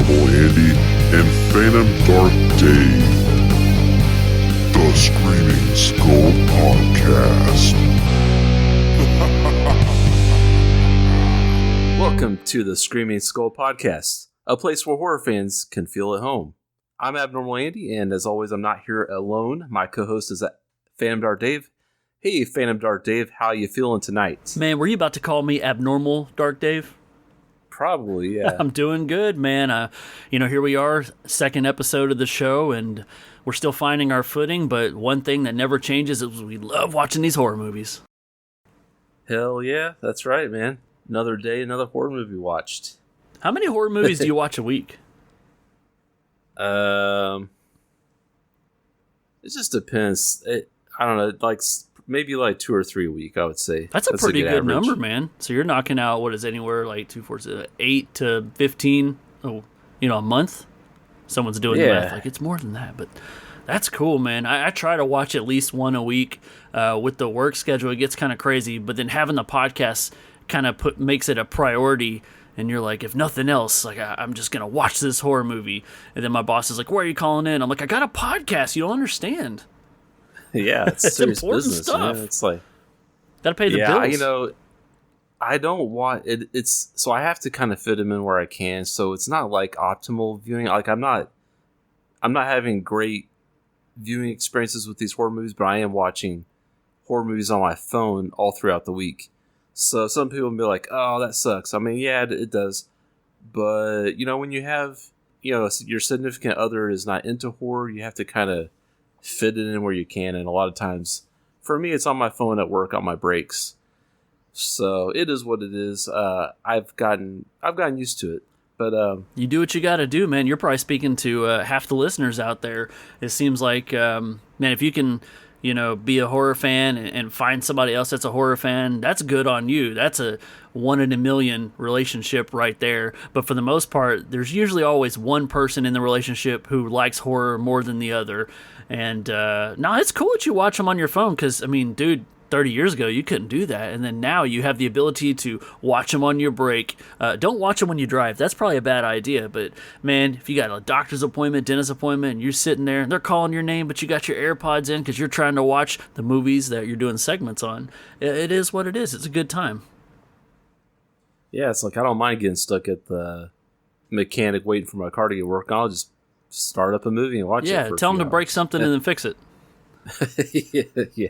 Abnormal Andy and Phantom Dark Dave. The Screaming Skull Podcast. Welcome to the Screaming Skull Podcast, a place where horror fans can feel at home. I'm Abnormal Andy, and as always, I'm not here alone. My co-host is Phantom Dark Dave. Hey, Phantom Dark Dave, how you feeling tonight? Man, were you about to call me Abnormal Dark Dave? Probably, yeah. I'm doing good, man. Here we are, second episode of the show, and we're still finding our footing, but one thing that never changes is we love watching these horror movies. Hell yeah, that's right, man. Another day, another horror movie watched. How many horror movies do you watch a week? It just depends. I don't know, maybe 2 or 3 a week, I would say. That's a pretty good average number, man. So you're knocking out, what is anywhere 2, 4, 8 to 15, a month? Someone's doing the math. It's more than that, but that's cool, man. I try to watch at least one a week. With the work schedule, it gets kind of crazy, but then having the podcast kind of makes it a priority. And you're like, if nothing else, I'm just going to watch this horror movie. And then my boss is like, where are you calling in? I'm like, I got a podcast. You don't understand. Yeah, it's serious important business, stuff. Man. It's like, got to pay the bills. I don't want it. So I have to kind of fit them in where I can. So it's not like optimal viewing. I'm not having great viewing experiences with these horror movies, but I am watching horror movies on my phone all throughout the week. So some people will be like, oh, that sucks. I mean, yeah, it does. But, when you have, your significant other is not into horror, you have to kind of fit it in where you can. And a lot of times, for me, it's on my phone at work on my breaks. So it is what it is. I've gotten used to it. But you do what you got to do, man. You're probably speaking to half the listeners out there. It seems like, man, if you can, be a horror fan and find somebody else that's a horror fan, that's good on you. That's a 1 in a million relationship right there. But for the most part, there's usually always one person in the relationship who likes horror more than the other. And no, it's cool that you watch them on your phone because, I mean, dude, 30 years ago, you couldn't do that. And then now you have the ability to watch them on your break. Don't watch them when you drive. That's probably a bad idea. But, man, if you got a doctor's appointment, dentist appointment, and you're sitting there and they're calling your name, but you got your AirPods in because you're trying to watch the movies that you're doing segments on, it is what it is. It's a good time. Yeah, it's like I don't mind getting stuck at the mechanic waiting for my car to get working. I'll just start up a movie and watch it. Yeah, tell them to break something and then fix it. yeah.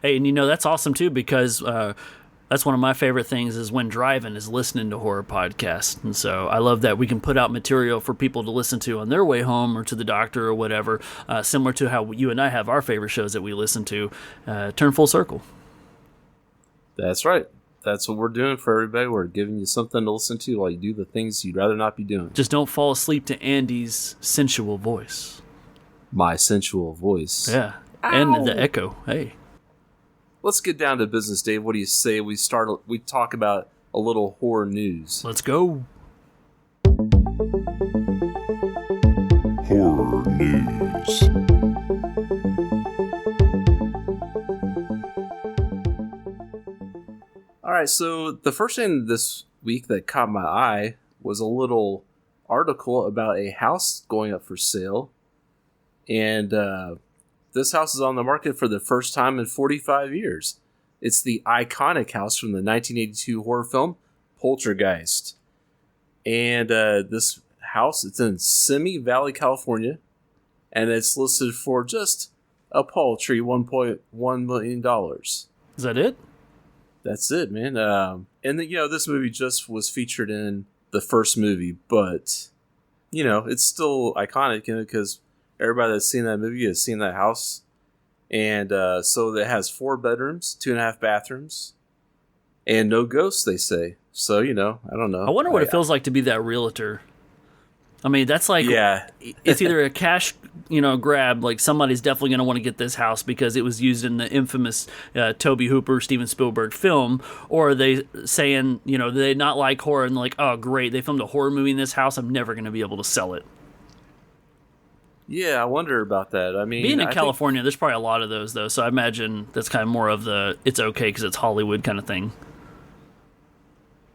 Hey, and that's awesome too because that's one of my favorite things is when driving is listening to horror podcasts. And so I love that we can put out material for people to listen to on their way home or to the doctor or whatever, similar to how you and I have our favorite shows that we listen to, turn full circle. That's right. That's what we're doing for everybody. We're giving you something to listen to while you do the things you'd rather not be doing. Just don't fall asleep to Andy's sensual voice. My sensual voice. Yeah. Ow. And the echo. Hey. Let's get down to business, Dave. What do you say we talk about a little horror news? Let's go. Horror news. All right, so the first thing this week that caught my eye was a little article about a house going up for sale. And this house is on the market for the first time in 45 years. It's the iconic house from the 1982 horror film Poltergeist. And this house, it's in Simi Valley, California. And it's listed for just a paltry $1.1 million. Is that it? That's it, man. And this movie just was featured in the first movie. But, it's still iconic because everybody that's seen that movie has seen that house. And so it has 4 bedrooms, 2.5 bathrooms, and no ghosts, they say. So, I don't know. I wonder what it feels like to be that realtor. I mean, that's like, yeah. It's either a cash, grab, like somebody's definitely going to want to get this house because it was used in the infamous Tobe Hooper, Steven Spielberg film, or are they saying, they not like horror and like, oh, great, they filmed a horror movie in this house, I'm never going to be able to sell it. Yeah, I wonder about that. I mean, being in California, there's probably a lot of those, though, so I imagine that's kind of more of the it's okay because it's Hollywood kind of thing.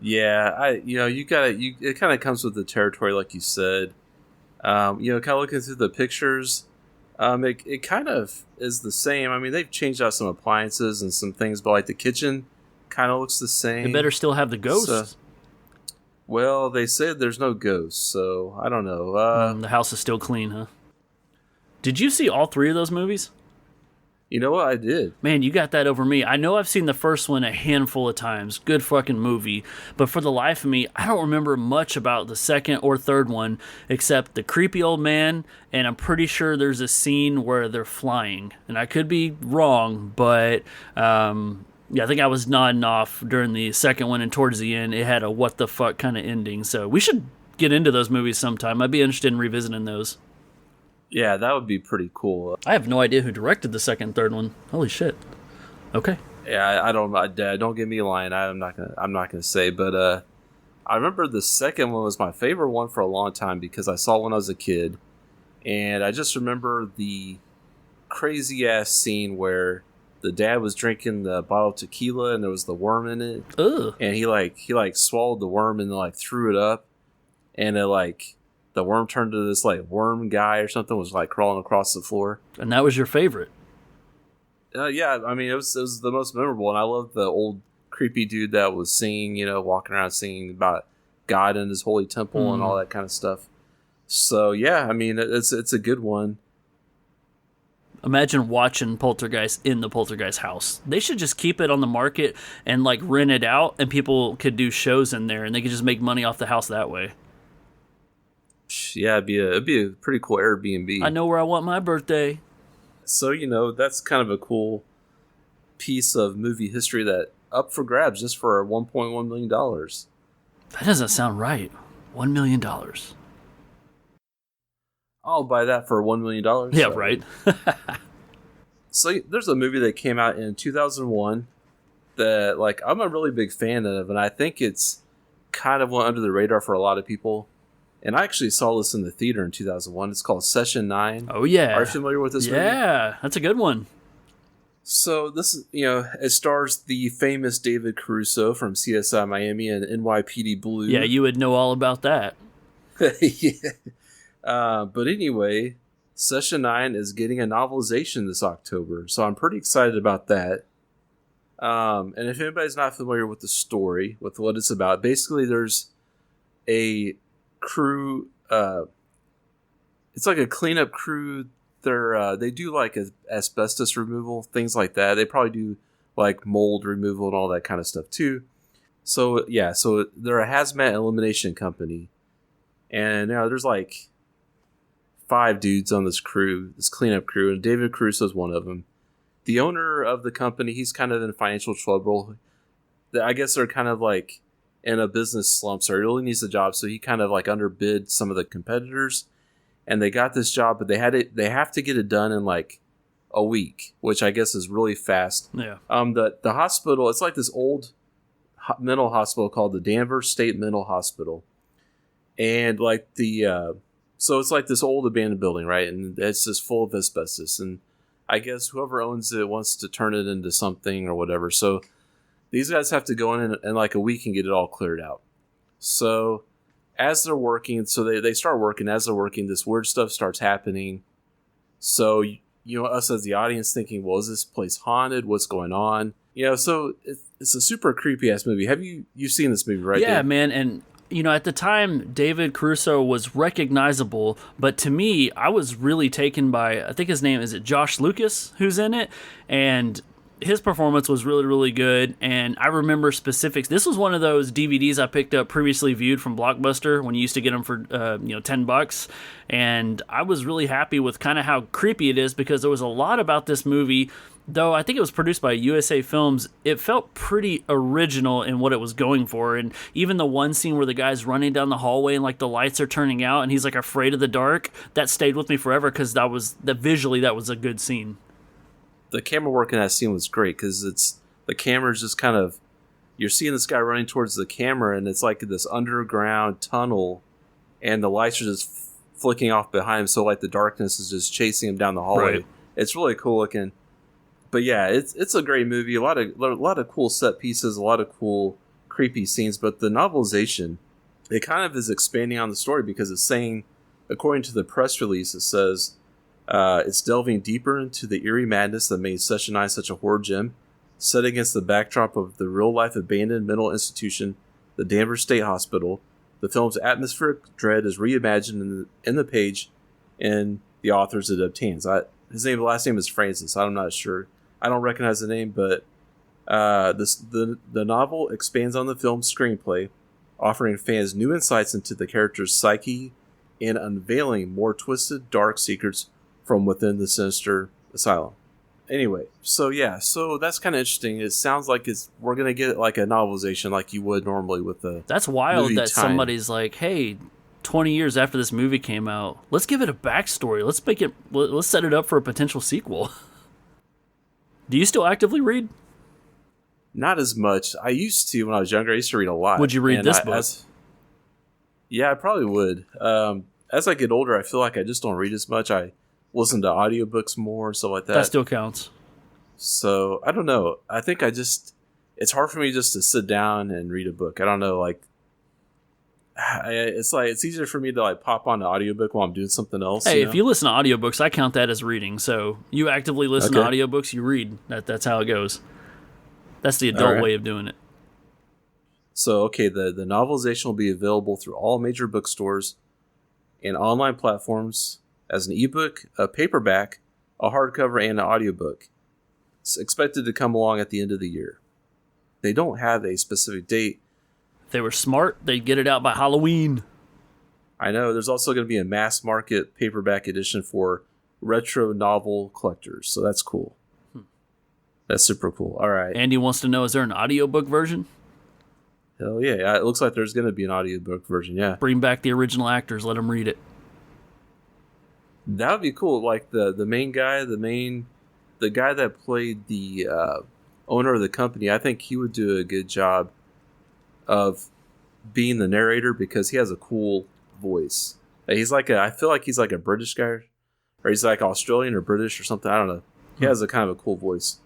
Yeah, it kind of comes with the territory, like you said. Kind of looking through the pictures, it kind of is the same. I mean, they've changed out some appliances and some things, but like the kitchen kind of looks the same. They better still have the ghosts. So, well, they said there's no ghosts, so I don't know. The house is still clean, huh? Did you see all 3 of those movies? You know what? I did. Man, you got that over me. I know I've seen the first one a handful of times. Good fucking movie. But for the life of me, I don't remember much about the second or third one, except the creepy old man, and I'm pretty sure there's a scene where they're flying. And I could be wrong, but I think I was nodding off during the second one, and towards the end, it had a what the fuck kind of ending. So we should get into those movies sometime. I'd be interested in revisiting those. Yeah, that would be pretty cool. I have no idea who directed the second and third one. Holy shit. Okay. Yeah, I don't. Don't get me lying. I'm not gonna say. But I remember the second one was my favorite one for a long time because I saw it when I was a kid, and I just remember the crazy ass scene where the dad was drinking the bottle of tequila and there was the worm in it. Ugh. And he swallowed the worm and like threw it up, and it the worm turned to this like worm guy or something, was like crawling across the floor. And that was your favorite? Yeah, I mean it was the most memorable, and I love the old creepy dude that was singing, walking around singing about God and his holy temple and all that kind of stuff. So yeah, I mean it's a good one. Imagine watching Poltergeist in the Poltergeist house. They should just keep it on the market and like rent it out, and people could do shows in there, and they could just make money off the house that way. Yeah, it'd be a pretty cool Airbnb. I know where I want my birthday. So that's kind of a cool piece of movie history that up for grabs just for $1.1 million. That doesn't sound right. $1 million. I'll buy that for $1 million. Yeah, right. So there's a movie that came out in 2001 that I'm a really big fan of, and I think it's kind of went under the radar for a lot of people. And I actually saw this in the theater in 2001. It's called Session 9. Oh, yeah. Are you familiar with this movie? Yeah, that's a good one. So this is, it stars the famous David Caruso from CSI Miami and NYPD Blue. Yeah, you would know all about that. Yeah. But anyway, Session 9 is getting a novelization this October. So I'm pretty excited about that. And if anybody's not familiar with the story, with what it's about, basically there's a crew, it's like a cleanup crew. They do like asbestos removal, things like that. They probably do like mold removal and all that kind of stuff too. So yeah, so they're a hazmat elimination company, and there's like 5 dudes on this crew, this cleanup crew, and David Caruso is one of them. The owner of the company, he's kind of in financial trouble. I guess they're kind of like in a business slump, so he really needs a job. So he kind of like underbid some of the competitors, and they got this job, but they have to get it done in like a week, which I guess is really fast. Yeah. The hospital, it's like this old mental hospital called the Danvers State Mental Hospital, and like so it's like this old abandoned building, right? And it's just full of asbestos, and I guess whoever owns it wants to turn it into something or whatever. So these guys have to go in like a week and get it all cleared out. So as they're working, so they start working. As they're working, this weird stuff starts happening. So, us as the audience thinking, well, is this place haunted? What's going on? So it's a super creepy ass movie. Have you've seen this movie, right? Yeah, Dave? man. And, at the time, David Caruso was recognizable. But to me, I was really taken by, I think his name, is it Josh Lucas, who's in it? And his performance was really, really good, and I remember specifics. This was one of those DVDs I picked up previously viewed from Blockbuster when you used to get them for $10, and I was really happy with kind of how creepy it is because there was a lot about this movie. Though I think it was produced by USA Films, it felt pretty original in what it was going for, and even the one scene where the guy's running down the hallway and like the lights are turning out and he's like afraid of the dark, that stayed with me forever because visually that was a good scene. The camera work in that scene was great because the camera's just kind of, you're seeing this guy running towards the camera, and it's like this underground tunnel, and the lights are just flicking off behind him, so like the darkness is just chasing him down the hallway. Right. It's really cool looking. But yeah, it's a great movie. A lot of cool set pieces, a lot of cool creepy scenes, but the novelization, it kind of is expanding on the story because it's saying, according to the press release, it says it's delving deeper into the eerie madness that made Session 9 such a horror gem, set against the backdrop of the real-life abandoned mental institution, the Danvers State Hospital. The film's atmospheric dread is reimagined in the page in the author's adept hands. His last name is Francis. I'm not sure. I don't recognize the name, but the novel expands on the film's screenplay, offering fans new insights into the character's psyche and unveiling more twisted, dark secrets from within the sinister asylum. Anyway, so that's kind of interesting. It sounds like we're gonna get like a novelization, like you would normally with the. That's wild movie that time. Somebody's like, "Hey, 20 years after this movie came out, let's give it a backstory. Let's set it up for a potential sequel." Do you still actively read? Not as much. I used to when I was younger. I used to read a lot. Would you read this book? Yeah, I probably would. As I get older, I feel like I just don't read as much. I listen to audiobooks more, stuff like that. That still counts. So, I don't know. I think it's hard for me just to sit down and read a book. I don't know, like, it's easier for me to like pop on an audiobook while I'm doing something else. Hey, if you listen to audiobooks, I count that as reading. So you actively listen to audiobooks, you read. That's how it goes. That's the adult way of doing it. So, the novelization will be available through all major bookstores and online platforms as an ebook, a paperback, a hardcover, and an audiobook. It's expected to come along at the end of the year. They don't have a specific date. If they were smart, they'd get it out by Halloween. I know. There's also going to be a mass market paperback edition for retro novel collectors, so that's cool. That's super cool. All right. Andy wants to know, is there an audiobook version? Hell yeah. It looks like there's going to be an audiobook version, yeah. Bring back the original actors, let them read it. That would be cool. Like the main guy, the guy that played the owner of the company, I think he would do a good job of being the narrator because he has a cool voice. I feel like he's like a British guy, or he's like Australian or British or something. I don't know. He has a kind of a cool voice.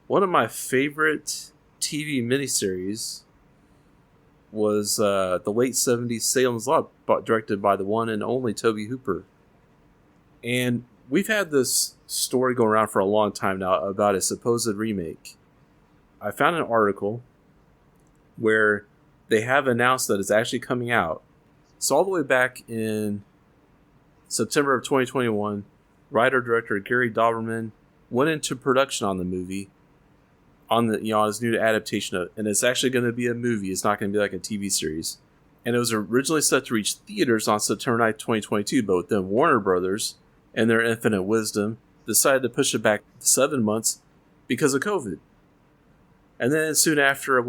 One of my favorite TV miniseries was the late 70s Salem's Lot, directed by the one and only Tobe Hooper. And we've had this story going around for a long time now about a supposed remake. I found an article where they have announced that it's actually coming out. So all the way back in September of 2021, writer-director Gary Dauberman went into production on the movie, on his new adaptation of it. And it's actually going to be a movie. It's not going to be like a TV series. And it was originally set to reach theaters on September 9th, 2022, but then Warner Brothers, in their infinite wisdom, decided to push it back 7 months because of COVID. And then soon after, it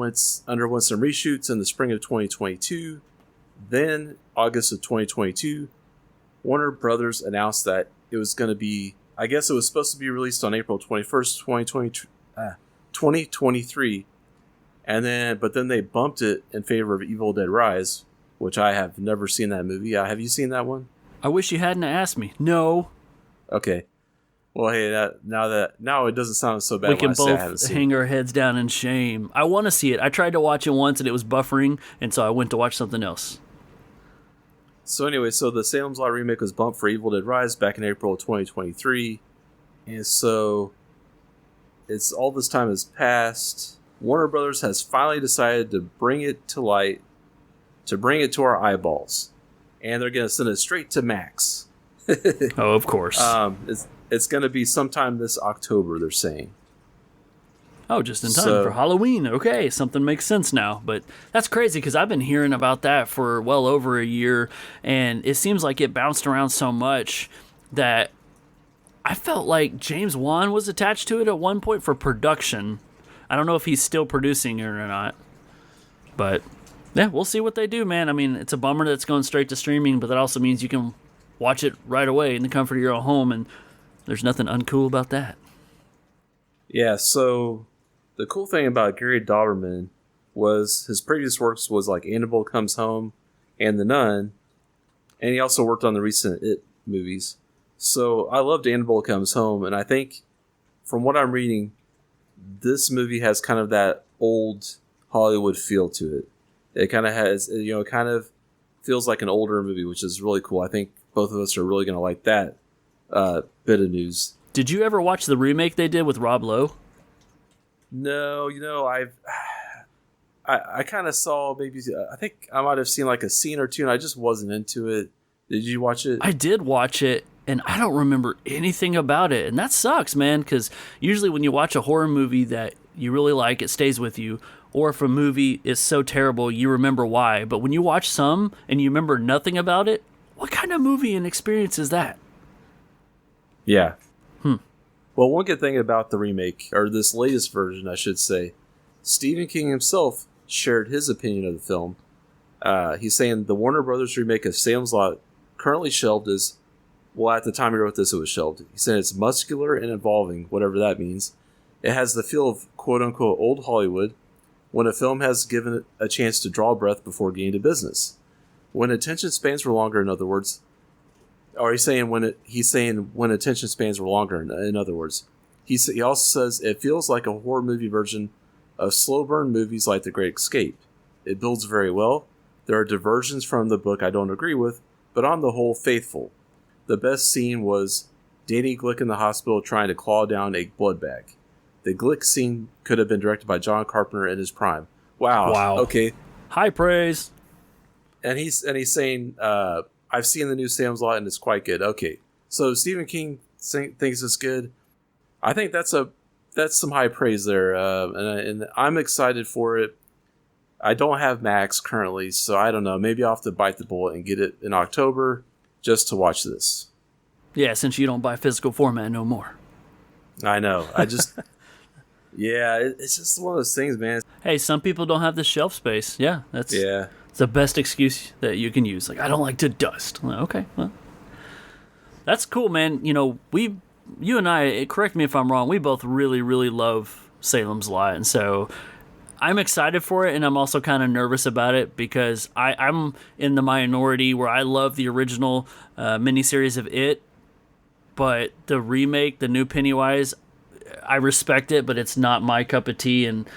underwent some reshoots in the spring of 2022. Then, August of 2022, Warner Brothers announced that it was going to be, I guess it was supposed to be released on April 21st, 2023. But then they bumped it in favor of Evil Dead Rise, which I have never seen that movie. Have you seen that one? I wish you hadn't asked me. No. Okay. Well, hey, now it doesn't sound so bad. We can both hang our heads down in shame. I want to see it. I tried to watch it once and it was buffering, and so I went to watch something else. So anyway, the Salem's Lot remake was bumped for Evil Dead Rise back in April of 2023. And so it's all this time has passed. Warner Brothers has finally decided to bring it to light, to bring it to our eyeballs. And they're going to send it straight to Max. Oh, of course. It's going to be sometime this October, they're saying. Oh, just in time for Halloween. Okay, something makes sense now. But that's crazy because I've been hearing about that for well over a year, and it seems like it bounced around so much that I felt like James Wan was attached to it at one point for production. I don't know if he's still producing it or not. But, yeah, we'll see what they do, man. I mean, it's a bummer that it's going straight to streaming, but that also means you can watch it right away in the comfort of your own home, and there's nothing uncool about that. Yeah, so the cool thing about Gary Dauberman was his previous works was like Annabelle Comes Home and The Nun, and he also worked on the recent It movies. So I loved Annabelle Comes Home, and I think from what I'm reading, this movie has kind of that old Hollywood feel to it. It kind of has, it kind of feels like an older movie, which is really cool. I think both of us are really going to like that bit of news. Did you ever watch the remake they did with Rob Lowe? No, I kind of saw maybe, I think I might have seen like a scene or two, and I just wasn't into it. Did you watch it? I did watch it, and I don't remember anything about it, and that sucks, man, because usually when you watch a horror movie that you really like, it stays with you, or if a movie is so terrible, you remember why. But when you watch some and you remember nothing about it, what kind of movie and experience is that? Yeah. Well, one good thing about the remake, or this latest version, I should say, Stephen King himself shared his opinion of the film. He's saying the Warner Brothers remake of Salem's Lot currently shelved is, well, at the time he wrote this, it was shelved. He said it's muscular and involving, whatever that means. It has the feel of quote-unquote old Hollywood, when a film has given it a chance to draw breath before getting to business. When attention spans were longer, in other words. Or he's saying when attention spans were longer, in other words. He also says it feels like a horror movie version of slow burn movies like The Great Escape. It builds very well. There are diversions from the book I don't agree with, but on the whole, faithful. The best scene was Danny Glick in the hospital trying to claw down a blood bag. The Glick scene could have been directed by John Carpenter in his prime. Wow. Okay. High praise. And he's saying, I've seen the new Salem's Lot and it's quite good. Okay. So Stephen King thinks it's good. I think that's some high praise there. And I'm excited for it. I don't have Max currently, so I don't know. Maybe I'll have to bite the bullet and get it in October just to watch this. Yeah, since you don't buy physical format no more. I know. I just... Yeah, it's just one of those things, man. Hey, some people don't have the shelf space. Yeah, it's the best excuse that you can use. Like, I don't like to dust. Well, okay, well, that's cool, man. You and I, correct me if I'm wrong, we both really, really love Salem's Lot, and so I'm excited for it, and I'm also kind of nervous about it because I'm in the minority where I love the original miniseries of It, but the remake, the new Pennywise, I respect it, but it's not my cup of tea. And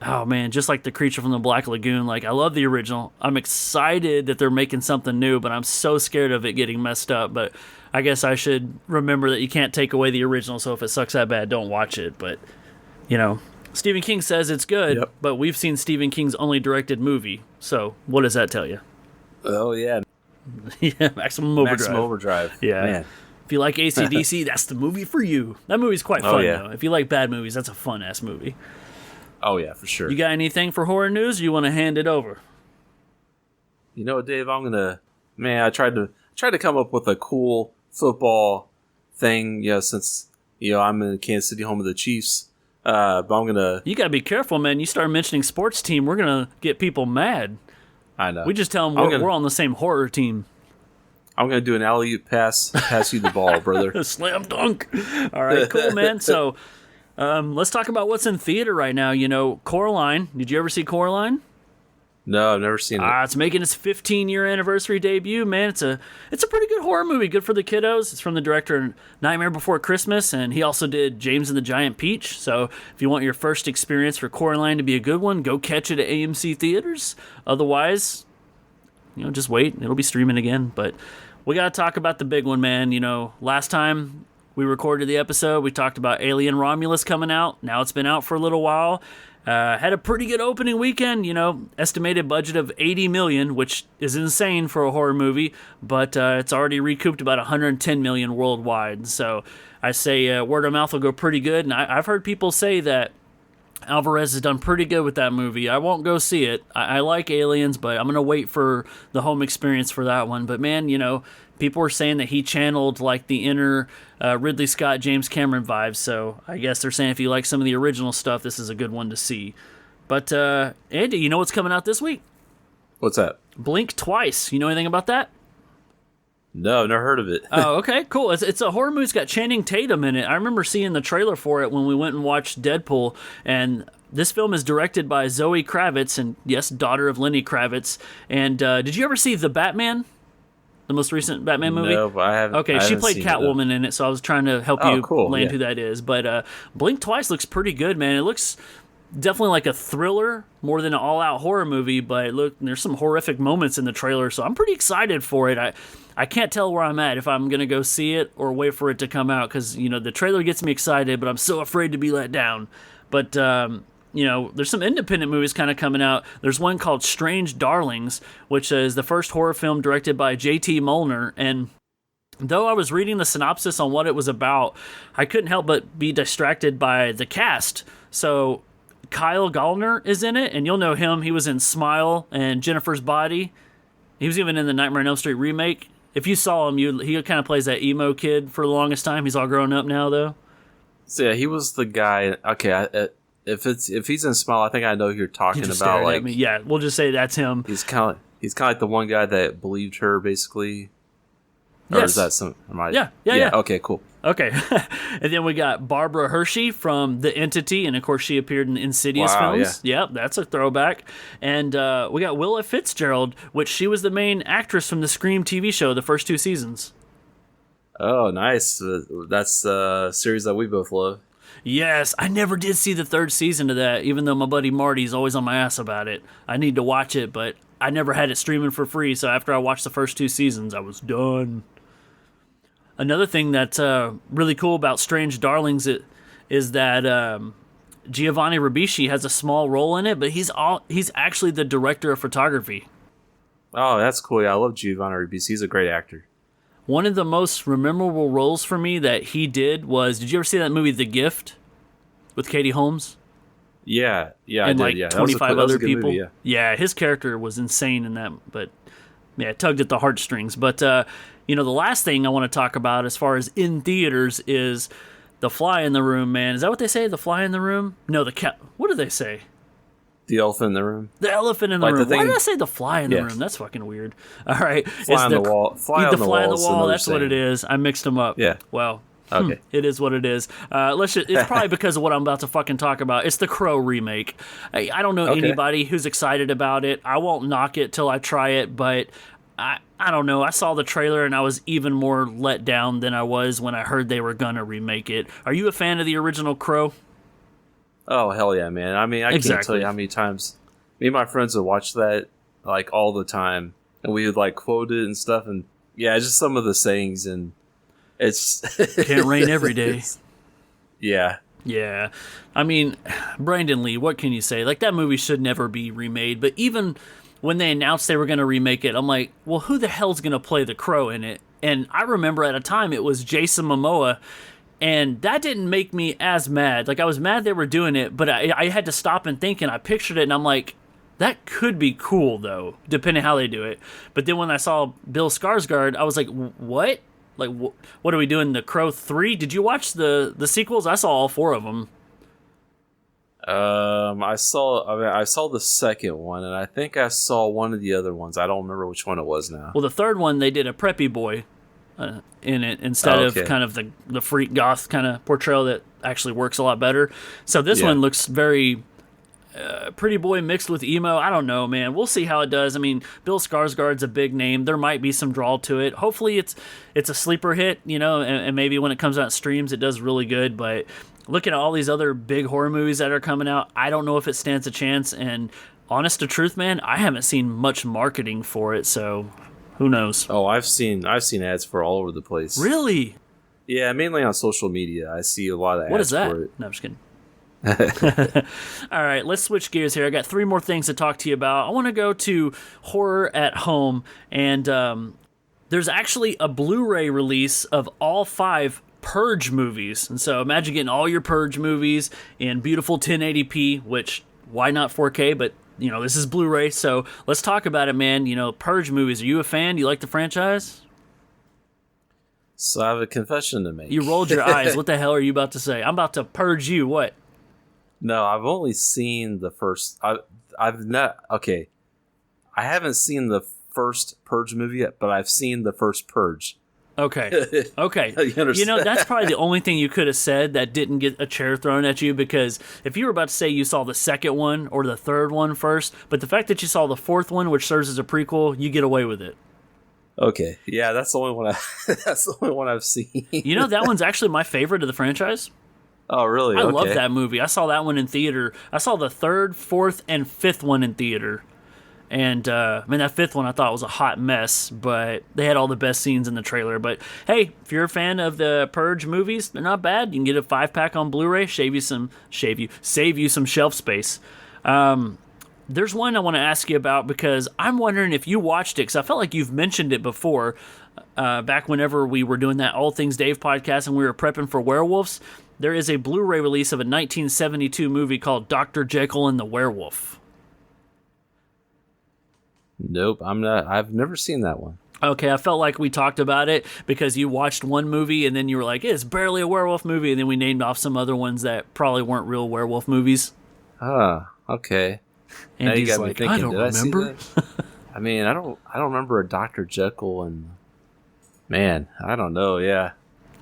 oh man, just like The Creature from the Black Lagoon, like I love the original. I'm excited that they're making something new, but I'm so scared of it getting messed up. But I guess I should remember that you can't take away the original, so if it sucks that bad, don't watch it. But Stephen King says it's good, but we've seen Stephen King's only directed movie. So what does that tell you? Oh yeah. Yeah, Maximum Overdrive. Maximum Overdrive. Yeah. Man. If you like AC/DC, that's the movie for you. That movie's quite fun, though. If you like bad movies, that's a fun-ass movie. Oh, yeah, for sure. You got anything for horror news, or you want to hand it over? You know what, Dave? I'm going to... Man, I tried to come up with a cool football thing, since, I'm in Kansas City, home of the Chiefs. But I'm going to... You got to be careful, man. You start mentioning sports team, we're going to get people mad. I know. We just tell them we're on the same horror team. I'm going to do an alley-oop pass you the ball, brother. Slam dunk. All right, cool, man. So let's talk about what's in theater right now. Coraline. Did you ever see Coraline? No, I've never seen it. It's making its 15-year anniversary debut, man. It's a pretty good horror movie. Good for the kiddos. It's from the director of Nightmare Before Christmas, and he also did James and the Giant Peach. So if you want your first experience for Coraline to be a good one, go catch it at AMC Theaters. Otherwise, just wait. It'll be streaming again, but... We got to talk about the big one, man. Last time we recorded the episode, we talked about Alien Romulus coming out. Now it's been out for a little while. Had a pretty good opening weekend, estimated budget of $80 million, which is insane for a horror movie, but it's already recouped about $110 million worldwide. So I say word of mouth will go pretty good, and I've heard people say that Alvarez has done pretty good with that movie. I won't go see it. I like Aliens, but I'm going to wait for the home experience for that one. But man, people were saying that he channeled like the inner Ridley Scott, James Cameron vibes. So I guess they're saying if you like some of the original stuff, this is a good one to see. But Andy, you know what's coming out this week? What's that? Blink Twice. You know anything about that? No, never heard of it. Oh, okay, cool. It's a horror movie. It's got Channing Tatum in it. I remember seeing the trailer for it when we went and watched Deadpool, and this film is directed by Zoe Kravitz, and yes, daughter of Lenny Kravitz. And did you ever see The Batman? The most recent Batman movie? No, I haven't. Okay, she played Catwoman in it, so I was trying to help you land who that is. But Blink Twice looks pretty good, man. It looks definitely like a thriller more than an all-out horror movie, but look, there's some horrific moments in the trailer, so I'm pretty excited for it. I can't tell where I'm at, if I'm going to go see it or wait for it to come out, because, the trailer gets me excited, but I'm so afraid to be let down. But, there's some independent movies kind of coming out. There's one called Strange Darlings, which is the first horror film directed by J.T. Molnar, and though I was reading the synopsis on what it was about, I couldn't help but be distracted by the cast. So Kyle Gallner is in it, and you'll know him. He was in Smile and Jennifer's Body. He was even in the Nightmare on Elm Street remake. If you saw him, he kind of plays that emo kid for the longest time. He's all grown up now, though. So yeah, he was the guy. Okay, if he's in Smile, I think I know who you're talking about. Like, yeah, we'll just say that's him. He's kind of like the one guy that believed her, basically. Or yes. Is that some? Yeah. Okay, cool. Okay. And then we got Barbara Hershey from The Entity, and of course she appeared in Insidious films. Yeah. Yep, that's a throwback. And we got Willa Fitzgerald, which she was the main actress from the Scream TV show, the first 2 seasons. Oh, nice. That's a series that we both love. Yes, I never did see the 3rd season of that, even though my buddy Marty's always on my ass about it. I need to watch it, but I never had it streaming for free, so after I watched the first 2 seasons, I was done. Another thing that's really cool about Strange Darlings is that Giovanni Ribisi has a small role in it, but he's actually the director of photography. Oh, that's cool. Yeah, I love Giovanni Ribisi. He's a great actor. One of the most memorable roles for me that he did was, did you ever see that movie The Gift with Katie Holmes? Yeah, and I did. Like yeah, 25 other people. Movie, yeah, his character was insane in that, but yeah, it tugged at the heartstrings. But the last thing I want to talk about as far as in theaters is The Fly in the Room, man. Is that what they say? The Fly in the Room? No, the cat. What do they say? The elephant in the room. The elephant in the room. Why did I say the fly in the room? That's fucking weird. All right. Fly on the wall. Fly on the wall. That's what it is. I mixed them up. Yeah. Well, okay. It is what it is. It's probably because of what I'm about to fucking talk about. It's the Crow remake. I don't know anybody who's excited about it. I won't knock it till I try it, but I don't know. I saw the trailer and I was even more let down than I was when I heard they were gonna remake it. Are you a fan of the original Crow? Oh, hell yeah, man. I mean, I can't tell you how many times me and my friends would watch that, like, all the time. And we would, like, quote it and stuff. And, yeah, just some of the sayings. And it's... Can't rain every day. Yeah. Yeah. I mean, Brandon Lee, what can you say? Like, that movie should never be remade. But even when they announced they were going to remake it, I'm like, well, who the hell's going to play the Crow in it? And I remember at a time it was Jason Momoa. And that didn't make me as mad. Like, I was mad they were doing it, but I had to stop and think, and I pictured it, and I'm like, that could be cool, though, depending how they do it. But then when I saw Bill Skarsgård, I was like, what? Like, what are we doing, The Crow 3? Did you watch the sequels? I saw all 4 of them. I saw the second one, and I think I saw one of the other ones. I don't remember which one it was now. Well, the third one, they did a preppy boy in it instead of kind of the freak goth kind of portrayal that actually works a lot better. So this one looks very pretty boy mixed with emo. I don't know, man. We'll see how it does. I mean, Bill Skarsgård's a big name. There might be some draw to it. Hopefully it's a sleeper hit, and maybe when it comes out in streams it does really good. But looking at all these other big horror movies that are coming out, I don't know if it stands a chance. And honest to truth, man, I haven't seen much marketing for it, so who knows? Oh, I've seen ads for all over the place. Really? Yeah, mainly on social media. I see a lot of ads What is that? for it. No, I'm just kidding. All right, let's switch gears here. I got 3 more things to talk to you about. I want to go to horror at home, and there's actually a Blu-ray release of all 5 Purge movies. And so imagine getting all your Purge movies in beautiful 1080p, which why not 4K, but this is Blu-ray, so let's talk about it, man. Purge movies. Are you a fan? Do you like the franchise? So I have a confession to make. You rolled your eyes. What the hell are you about to say? I'm about to purge you. What? No, I've only seen the first. I've not. Okay, I haven't seen the first Purge movie yet, but I've seen the first Purge. Okay. That's probably the only thing you could have said that didn't get a chair thrown at you, because if you were about to say you saw the second one or the third one first, but the fact that you saw the 4th one, which serves as a prequel, you get away with it. Okay. Yeah, that's the only one that's the only one I've seen. That one's actually my favorite of the franchise. Oh, really? I Okay. love that movie. I saw that one in theater. I saw the third, fourth, and fifth one in theater. And man, that fifth one I thought was a hot mess, but they had all the best scenes in the trailer. But hey, if you're a fan of the Purge movies, they're not bad. You can get a 5-pack on Blu-ray, save you some shelf space. There's one I want to ask you about because I'm wondering if you watched it, because I felt like you've mentioned it before, back whenever we were doing that All Things Dave podcast and we were prepping for werewolves. There is a Blu-ray release of a 1972 movie called Dr. Jekyll and the Werewolf. Nope, I'm not. I've never seen that one. Okay, I felt like we talked about it because you watched one movie and then you were like, it's barely a werewolf movie, and then we named off some other ones that probably weren't real werewolf movies. Okay. And Now you he's got me like, thinking, I don't did remember. I see that? I mean, I don't remember a Dr. Jekyll and man, I don't know. Yeah,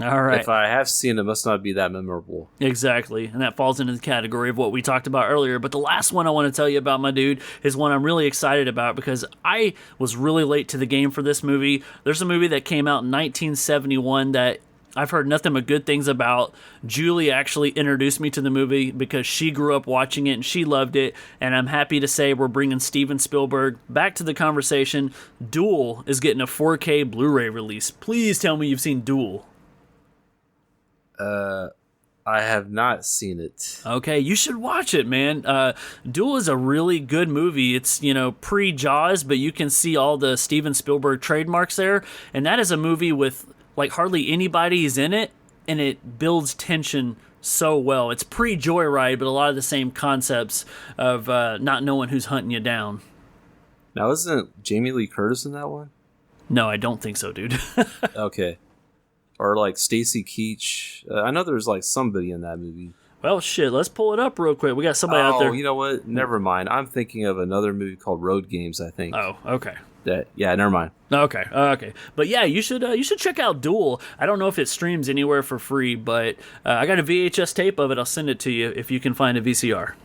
All right. if I have seen it, must not be that memorable. Exactly, and that falls into the category of what we talked about earlier. But the last one I want to tell you about, my dude, is one I'm really excited about because I was really late to the game for this movie. There's a movie that came out in 1971 that I've heard nothing but good things about. Julie actually introduced me to the movie because she grew up watching it and she loved it, and I'm happy to say we're bringing Steven Spielberg back to the conversation. Duel is getting a 4K Blu-ray release. Please tell me you've seen Duel. I have not seen it. Okay, you should watch it, man. Duel is a really good movie. It's, pre-Jaws, but you can see all the Steven Spielberg trademarks there. And that is a movie with, like, hardly anybody's in it, and it builds tension so well. It's pre-Joyride, but a lot of the same concepts of not knowing who's hunting you down. Now, isn't Jamie Lee Curtis in that one? No, I don't think so, dude. Okay. Or like Stacy Keach. I know there's like somebody in that movie. Well, shit, let's pull it up real quick. We got somebody out there. Oh, you know what? Never mind. I'm thinking of another movie called Road Games, I think. Oh, okay. Never mind. Okay. But yeah, you should check out Duel. I don't know if it streams anywhere for free, but I got a VHS tape of it. I'll send it to you if you can find a VCR.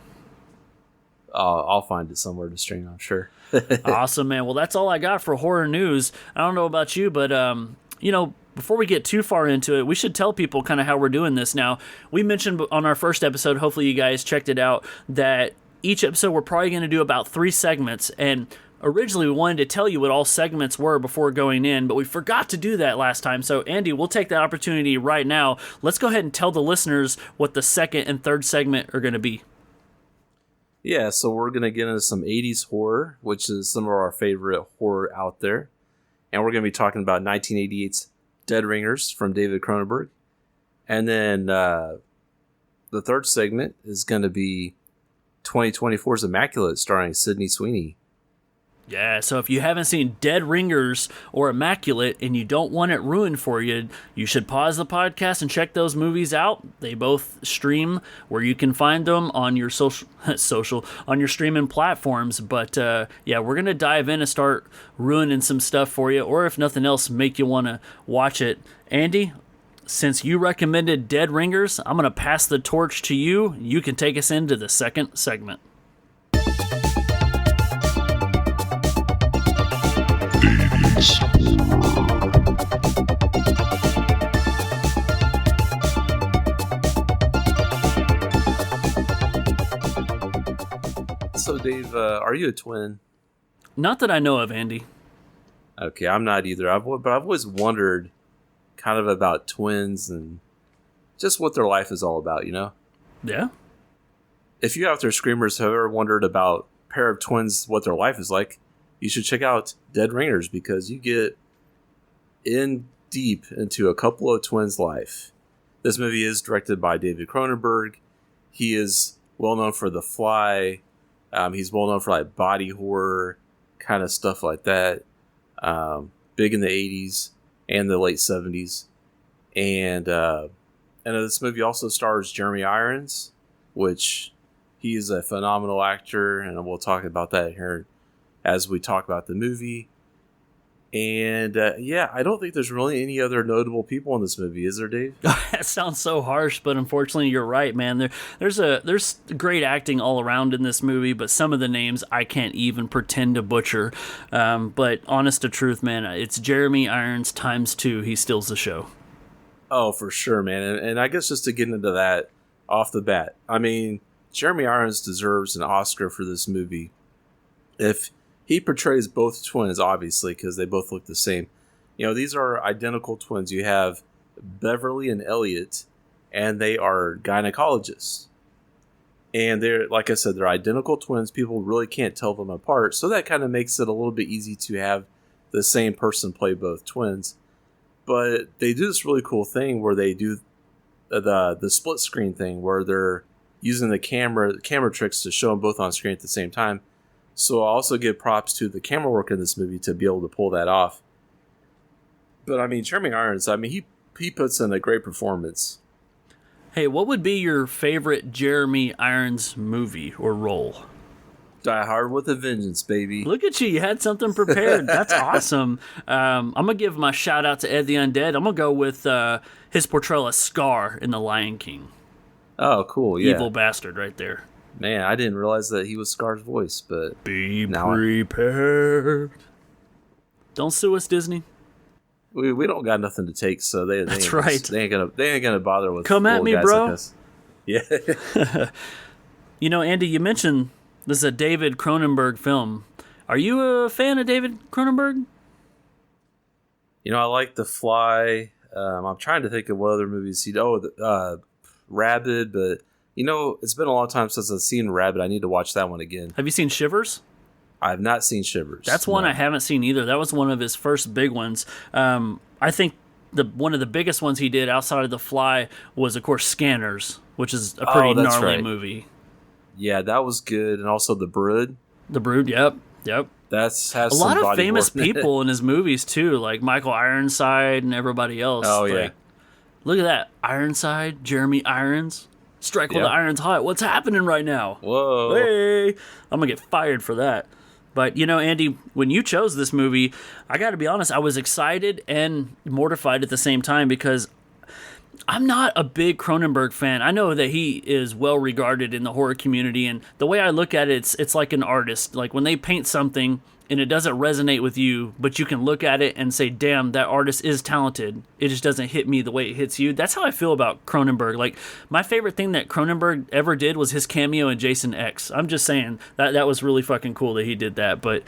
I'll find it somewhere to stream, I'm sure. Awesome, man. Well, that's all I got for horror news. I don't know about you, but before we get too far into it, we should tell people kind of how we're doing this now. We mentioned on our first episode, hopefully you guys checked it out, that each episode we're probably going to do about 3 segments. And originally we wanted to tell you what all segments were before going in, but we forgot to do that last time. So Andy, we'll take that opportunity right now. Let's go ahead and tell the listeners what the second and third segment are going to be. Yeah, so we're going to get into some 80s horror, which is some of our favorite horror out there. And we're going to be talking about 1988's Dead Ringers from David Cronenberg. And then the third segment is going to be 2024's Immaculate, starring Sydney Sweeney. Yeah, so if you haven't seen Dead Ringers or Immaculate and you don't want it ruined for you, you should pause the podcast and check those movies out. They both stream where you can find them on your on your streaming platforms. But yeah, we're going to dive in and start ruining some stuff for you, or if nothing else, make you want to watch it. Andy, since you recommended Dead Ringers, I'm going to pass the torch to you. You can take us into the second segment. 80s horror. So Dave, are you a twin? Not that I know of, Andy. Okay, I'm not either. But I've always wondered kind of about twins and just what their life is all about, you know? Yeah? If you out there screamers have ever wondered about a pair of twins, what their life is like, you should check out Dead Ringers because you get in deep into a couple of twins' life. This movie is directed by David Cronenberg. He is well known for The Fly. He's well known for like body horror kind of stuff like that. Big in the 80s and the late 70s. And this movie also stars Jeremy Irons, which he is a phenomenal actor, and we'll talk about that here as we talk about the movie. And yeah, I don't think there's really any other notable people in this movie, is there, Dave? That sounds so harsh, but unfortunately you're right, man. There's great acting all around in this movie, but some of the names I can't even pretend to butcher. But honest to truth, man, it's Jeremy Irons times 2. He steals the show. Oh, for sure, man. And I guess just to get into that, off the bat. I mean, Jeremy Irons deserves an Oscar for this movie. If he portrays both twins, obviously, because they both look the same. You know, these are identical twins. You have Beverly and Elliot, and they are gynecologists. And they're, like I said, they're identical twins. People really can't tell them apart. So that kind of makes it a little bit easy to have the same person play both twins. But they do this really cool thing where they do the split screen thing where they're using the camera tricks to show them both on screen at the same time. So I also give props to the camera work in this movie to be able to pull that off. But I mean, Jeremy Irons, I mean, he puts in a great performance. Hey, what would be your favorite Jeremy Irons movie or role? Die Hard with a Vengeance, baby. Look at you. You had something prepared. That's awesome. I'm going to give my shout out to Ed the Undead. I'm going to go with his portrayal of Scar in The Lion King. Oh, cool. Yeah. Evil bastard right there. Man, I didn't realize that he was Scar's voice, but... Be prepared. Don't sue us, Disney. We don't got nothing to take, so they That's ain't, right. They ain't gonna bother with. Come at me, guys bro. Like us. Yeah. You know, Andy, you mentioned this is a David Cronenberg film. Are you a fan of David Cronenberg? You know, I like The Fly. I'm trying to think of what other movies he. Rabid, but you know, it's been a long time since I've seen Rabid. I need to watch that one again. Have you seen Shivers? I've not seen Shivers. That's one I haven't seen either. That was one of his first big ones. I think one of the biggest ones he did outside of The Fly was, of course, Scanners, which is a pretty gnarly movie. Yeah, that was good, and also The Brood. The Brood, yep. Has a lot of famous people in his movies too, like Michael Ironside and everybody else. Oh yeah, look at that, Ironside, Jeremy Irons. Strike while the iron's hot. What's happening right now? Whoa. Hey, I'm going to get fired for that. But, you know, Andy, when you chose this movie, I got to be honest, I was excited and mortified at the same time because I'm not a big Cronenberg fan. I know that he is well regarded in the horror community, and the way I look at it, it's like an artist. Like when they paint something and it doesn't resonate with you, but you can look at it and say, damn, that artist is talented. It just doesn't hit me the way it hits you. That's how I feel about Cronenberg. Like, my favorite thing that Cronenberg ever did was his cameo in Jason X. I'm just saying, that was really fucking cool that he did that. But,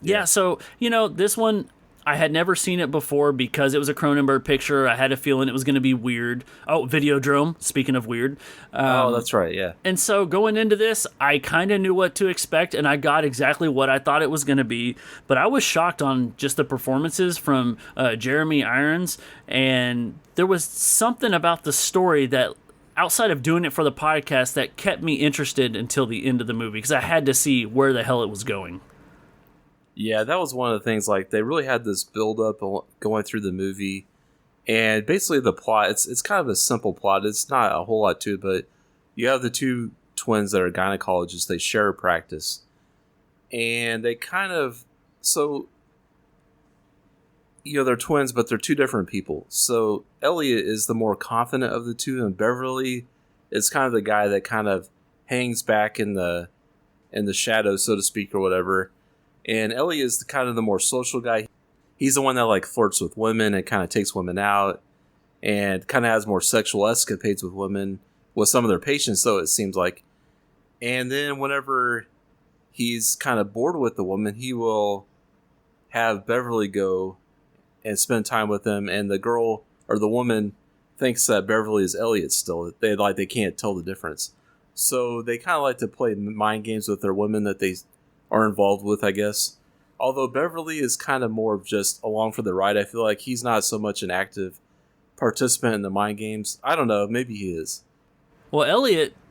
yeah, so, you know, this one, I had never seen it before because it was a Cronenberg picture. I had a feeling it was going to be weird. Oh, Videodrome, speaking of weird. Oh, that's right, yeah. And so going into this, I kind of knew what to expect, and I got exactly what I thought it was going to be. But I was shocked on just the performances from Jeremy Irons, and there was something about the story that, outside of doing it for the podcast, that kept me interested until the end of the movie because I had to see where the hell it was going. Yeah, that was one of the things, like, they really had this build-up going through the movie, and basically the plot, it's kind of a simple plot. It's not a whole lot to it, but you have the two twins that are gynecologists. They share a practice, and they kind of, so, you know, they're twins, but they're two different people. So Elliot is the more confident of the two, and Beverly is kind of the guy that kind of hangs back in the shadows, so to speak, or whatever. And Elliot is kind of the more social guy. He's the one that like flirts with women and kind of takes women out and kind of has more sexual escapades with women, with some of their patients, though, it seems like. And then whenever he's kind of bored with the woman, he will have Beverly go and spend time with him. And the girl or the woman thinks that Beverly is Elliot still. They can't tell the difference. So they kind of like to play mind games with their women that they are involved with, I guess. Although Beverly is kind of more of just along for the ride. I feel like he's not so much an active participant in the mind games. I don't know. Maybe he is. Well,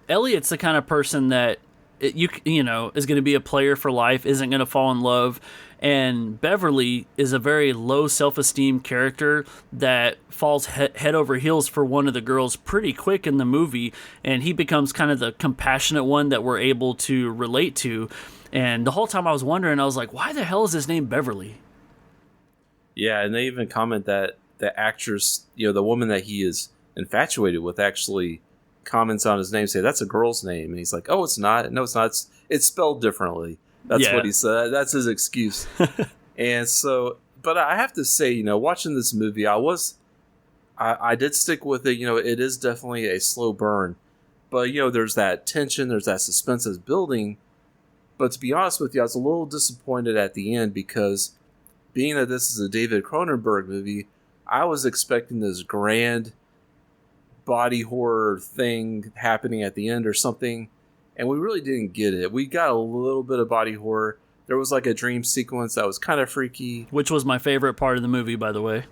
Elliot's the kind of person that you know is going to be a player for life, isn't going to fall in love. And Beverly is a very low self-esteem character that falls head over heels for one of the girls pretty quick in the movie. And he becomes kind of the compassionate one that we're able to relate to. And the whole time I was wondering, I was like, why the hell is his name Beverly? Yeah, and they even comment that the actress, you know, the woman that he is infatuated with actually comments on his name, say, that's a girl's name. And he's like, oh, it's not. No, it's not. It's spelled differently. That's what he said. That's his excuse. And so, but I have to say, you know, watching this movie, I did stick with it. You know, it is definitely a slow burn. But, there's that tension, there's that suspense that's building. But to be honest with you, I was a little disappointed at the end because being that this is a David Cronenberg movie, I was expecting this grand body horror thing happening at the end or something, and we really didn't get it. We got a little bit of body horror. There was like a dream sequence that was kind of freaky. Which was my favorite part of the movie, by the way.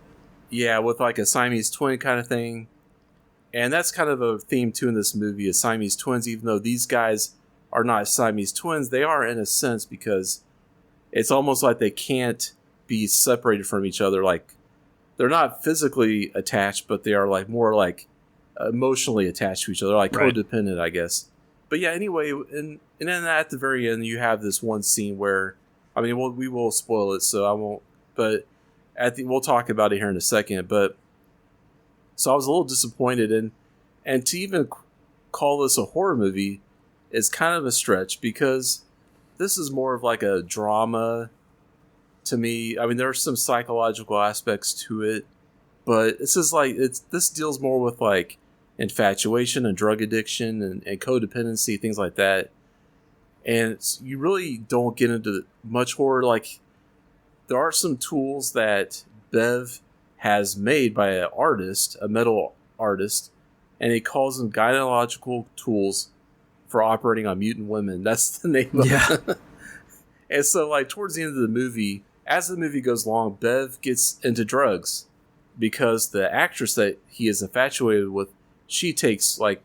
Yeah, with like a Siamese twin kind of thing. And that's kind of a theme too in this movie, is Siamese twins, even though these guys are not Siamese twins. They are in a sense because it's almost like they can't be separated from each other. Like, they're not physically attached, but they are like more like emotionally attached to each other, like right. Codependent, I guess. But yeah, anyway, and then at the very end, you have this one scene where, I mean, we will spoil it, so I won't. But we'll talk about it here in a second. But so I was a little disappointed, and to even call this a horror movie is kind of a stretch because this is more of like a drama to me. I mean, there are some psychological aspects to it, but this deals more with like infatuation and drug addiction and codependency, things like that. And you really don't get into much horror. Like, there are some tools that Bev has made by an artist, a metal artist, and he calls them gynecological tools for operating on mutant women. That's the name of it. And so, like, towards the end of the movie, as the movie goes along, Bev gets into drugs because the actress that he is infatuated with, she takes, like,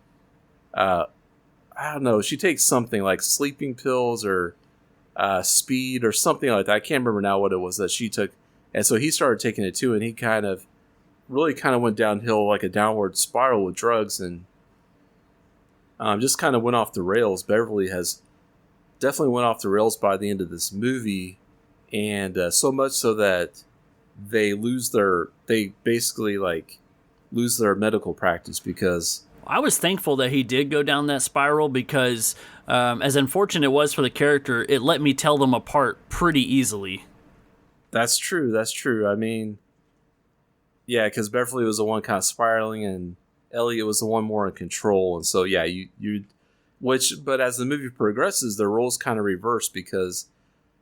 I don't know, she takes something like sleeping pills or speed or something like that. I can't remember now what it was that she took. And so he started taking it too, and he really went downhill, like a downward spiral with drugs, and just kind of went off the rails. Beverly has definitely went off the rails by the end of this movie, and so much so that they basically like lose their medical practice because I was thankful that he did go down that spiral because as unfortunate it was for the character, it let me tell them apart pretty easily. That's true. I mean, yeah, because Beverly was the one kind of spiraling and Elliot was the one more in control. And so, yeah, but as the movie progresses, the roles kind of reverse because,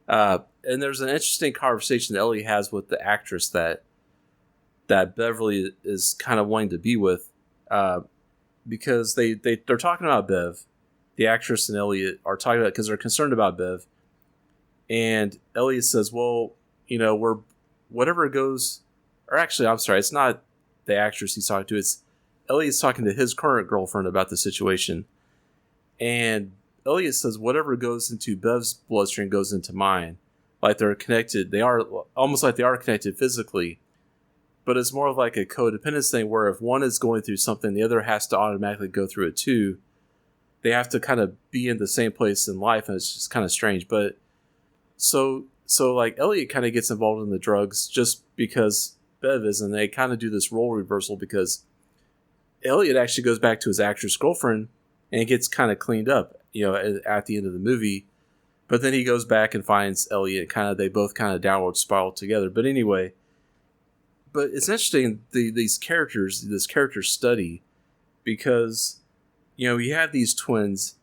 and there's an interesting conversation that Elliot has with the actress that Beverly is kind of wanting to be with, because they're talking about Bev. The actress and Elliot are talking about, because they're concerned about Bev. And Elliot says, well, we're whatever goes, or actually, I'm sorry, it's not the actress he's talking to. It's Elliot's talking to his current girlfriend about the situation. And Elliot says, whatever goes into Bev's bloodstream goes into mine. Like they're connected. They are almost like they are connected physically. But it's more of like a codependence thing where if one is going through something, the other has to automatically go through it too. They have to kind of be in the same place in life, and it's just kind of strange. But so like Elliot kind of gets involved in the drugs just because Bev is, and they kind of do this role reversal because Elliot actually goes back to his actress girlfriend and gets kind of cleaned up, at the end of the movie. But then he goes back and finds Elliot, they both kind of downward spiral together. But anyway, but it's interesting, this character study, because, you have these twins,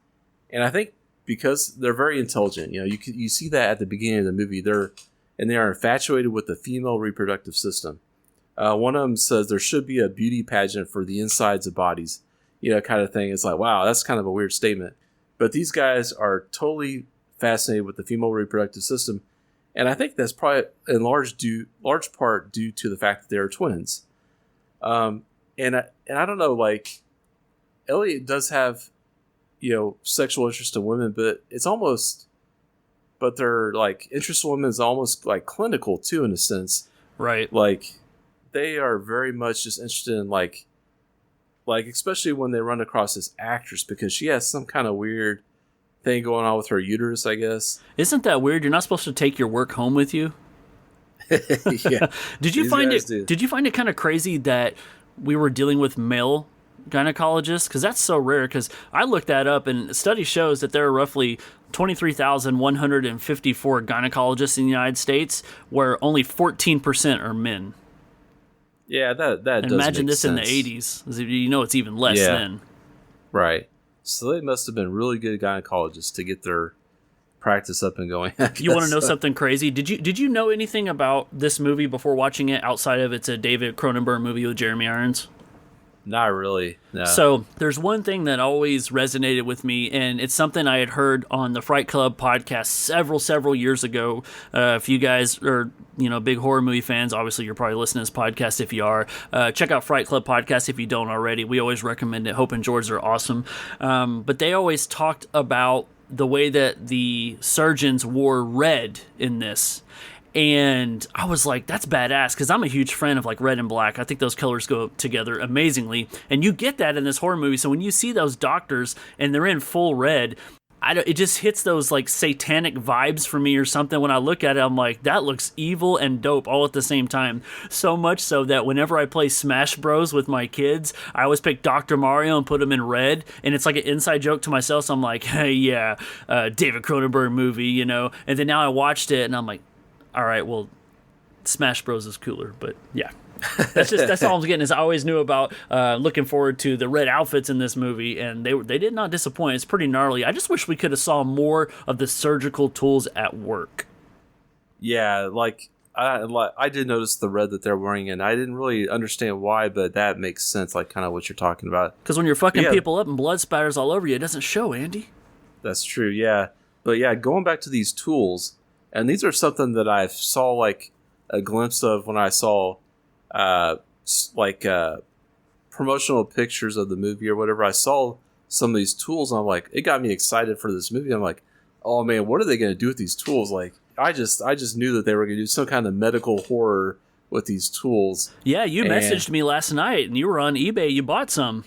and I think because they're very intelligent, you see that at the beginning of the movie, they are infatuated with the female reproductive system. One of them says there should be a beauty pageant for the insides of bodies, kind of thing. It's like, wow, that's kind of a weird statement. But these guys are totally fascinated with the female reproductive system. And I think that's probably in large part due to the fact that they're twins. And I don't know, like, Elliot does have, sexual interest in women, but their like interest in women is almost like clinical too, in a sense. Right. Like, they are very much just interested in like especially when they run across this actress because she has some kind of weird thing going on with her uterus, I guess. Isn't that weird? You're not supposed to take your work home with you. Yeah. Did you find it kind of crazy that we were dealing with male gynecologists? Because that's so rare. Because I looked that up, and study shows that there are roughly 23,154 gynecologists in the United States, where only 14% are men. Yeah, that and does imagine make this sense. In the 80s. It's even less then. Right. So they must have been really good gynecologists to get their practice up and going. You want to know something crazy? Did you know anything about this movie before watching it outside of it's a David Cronenberg movie with Jeremy Irons? Not really. No. So there's one thing that always resonated with me, and it's something I had heard on the Fright Club podcast several years ago. If you guys are big horror movie fans, obviously you're probably listening to this podcast. If you are, check out Fright Club podcast if you don't already. We always recommend it. Hope and George are awesome, but they always talked about the way that the surgeons wore red in this. And I was like, that's badass, because I'm a huge fan of like red and black. I think those colors go together amazingly. And you get that in this horror movie. So when you see those doctors and they're in full red, it just hits those like satanic vibes for me or something. When I look at it, I'm like, that looks evil and dope all at the same time. So much so that whenever I play Smash Bros with my kids, I always pick Dr. Mario and put him in red. And it's like an inside joke to myself. So I'm like, hey, yeah, David Cronenberg movie, And then now I watched it and I'm like, all right, well, Smash Bros is cooler, but yeah. That's all I'm getting. Is I always knew about looking forward to the red outfits in this movie, and they did not disappoint. It's pretty gnarly. I just wish we could have saw more of the surgical tools at work. Yeah, I did notice the red that they're wearing, and I didn't really understand why, but that makes sense, like kind of what you're talking about. Because when you're fucking people up and blood spatters all over you, it doesn't show, Andy. That's true, yeah. But yeah, going back to these tools, and these are something that I saw like a glimpse of when I saw promotional pictures of the movie or whatever. I saw some of these tools and I'm like, it got me excited for this movie. I'm like, oh man, what are they going to do with these tools? Like, I just knew that they were going to do some kind of medical horror with these tools. Yeah, you messaged me last night and you were on eBay. You bought some.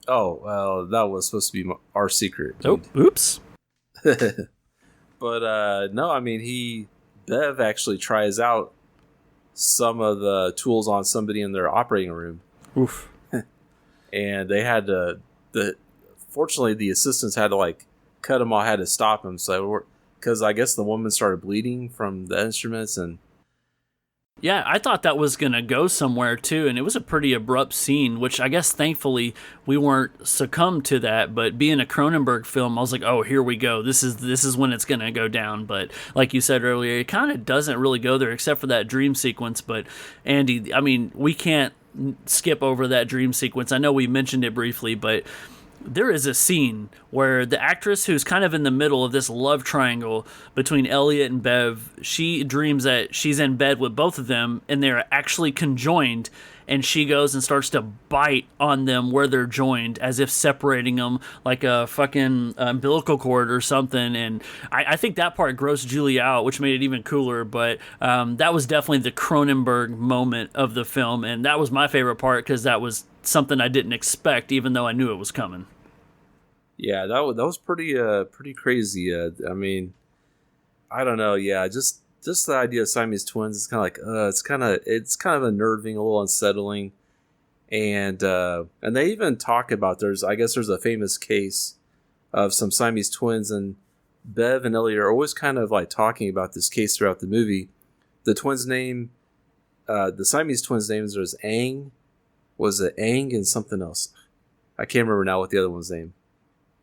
Oh, well, that was supposed to be our secret. Oh, oops. But no, I mean, Bev actually tries out some of the tools on somebody in their operating room. Oof. And they had to, fortunately the assistants had to like cut them off, had to stop them. So, because I guess the woman started bleeding from the instruments and. Yeah, I thought that was going to go somewhere too, and it was a pretty abrupt scene, which I guess thankfully we weren't succumbed to that, but being a Cronenberg film, I was like, oh, here we go. This is when it's going to go down, but like you said earlier, it kind of doesn't really go there except for that dream sequence, but Andy, I mean, we can't skip over that dream sequence. I know we mentioned it briefly, but there is a scene where the actress who's kind of in the middle of this love triangle between Elliot and Bev, she dreams that she's in bed with both of them and they're actually conjoined, and she goes and starts to bite on them where they're joined as if separating them like a fucking umbilical cord or something. And I think that part grossed Julie out, which made it even cooler, but that was definitely the Cronenberg moment of the film, and that was my favorite part because that was something I didn't expect, even though I knew it was coming. Yeah, that was pretty crazy. I mean, I don't know. Yeah, just the idea of Siamese twins is kind of like it's kind of unnerving, a little unsettling, and they even talk about there's a famous case of some Siamese twins, and Bev and Elliot are always kind of like talking about this case throughout the movie. The twins' name, the Siamese twins' names was Aang. Was it Aang and something else? I can't remember now what the other one's name.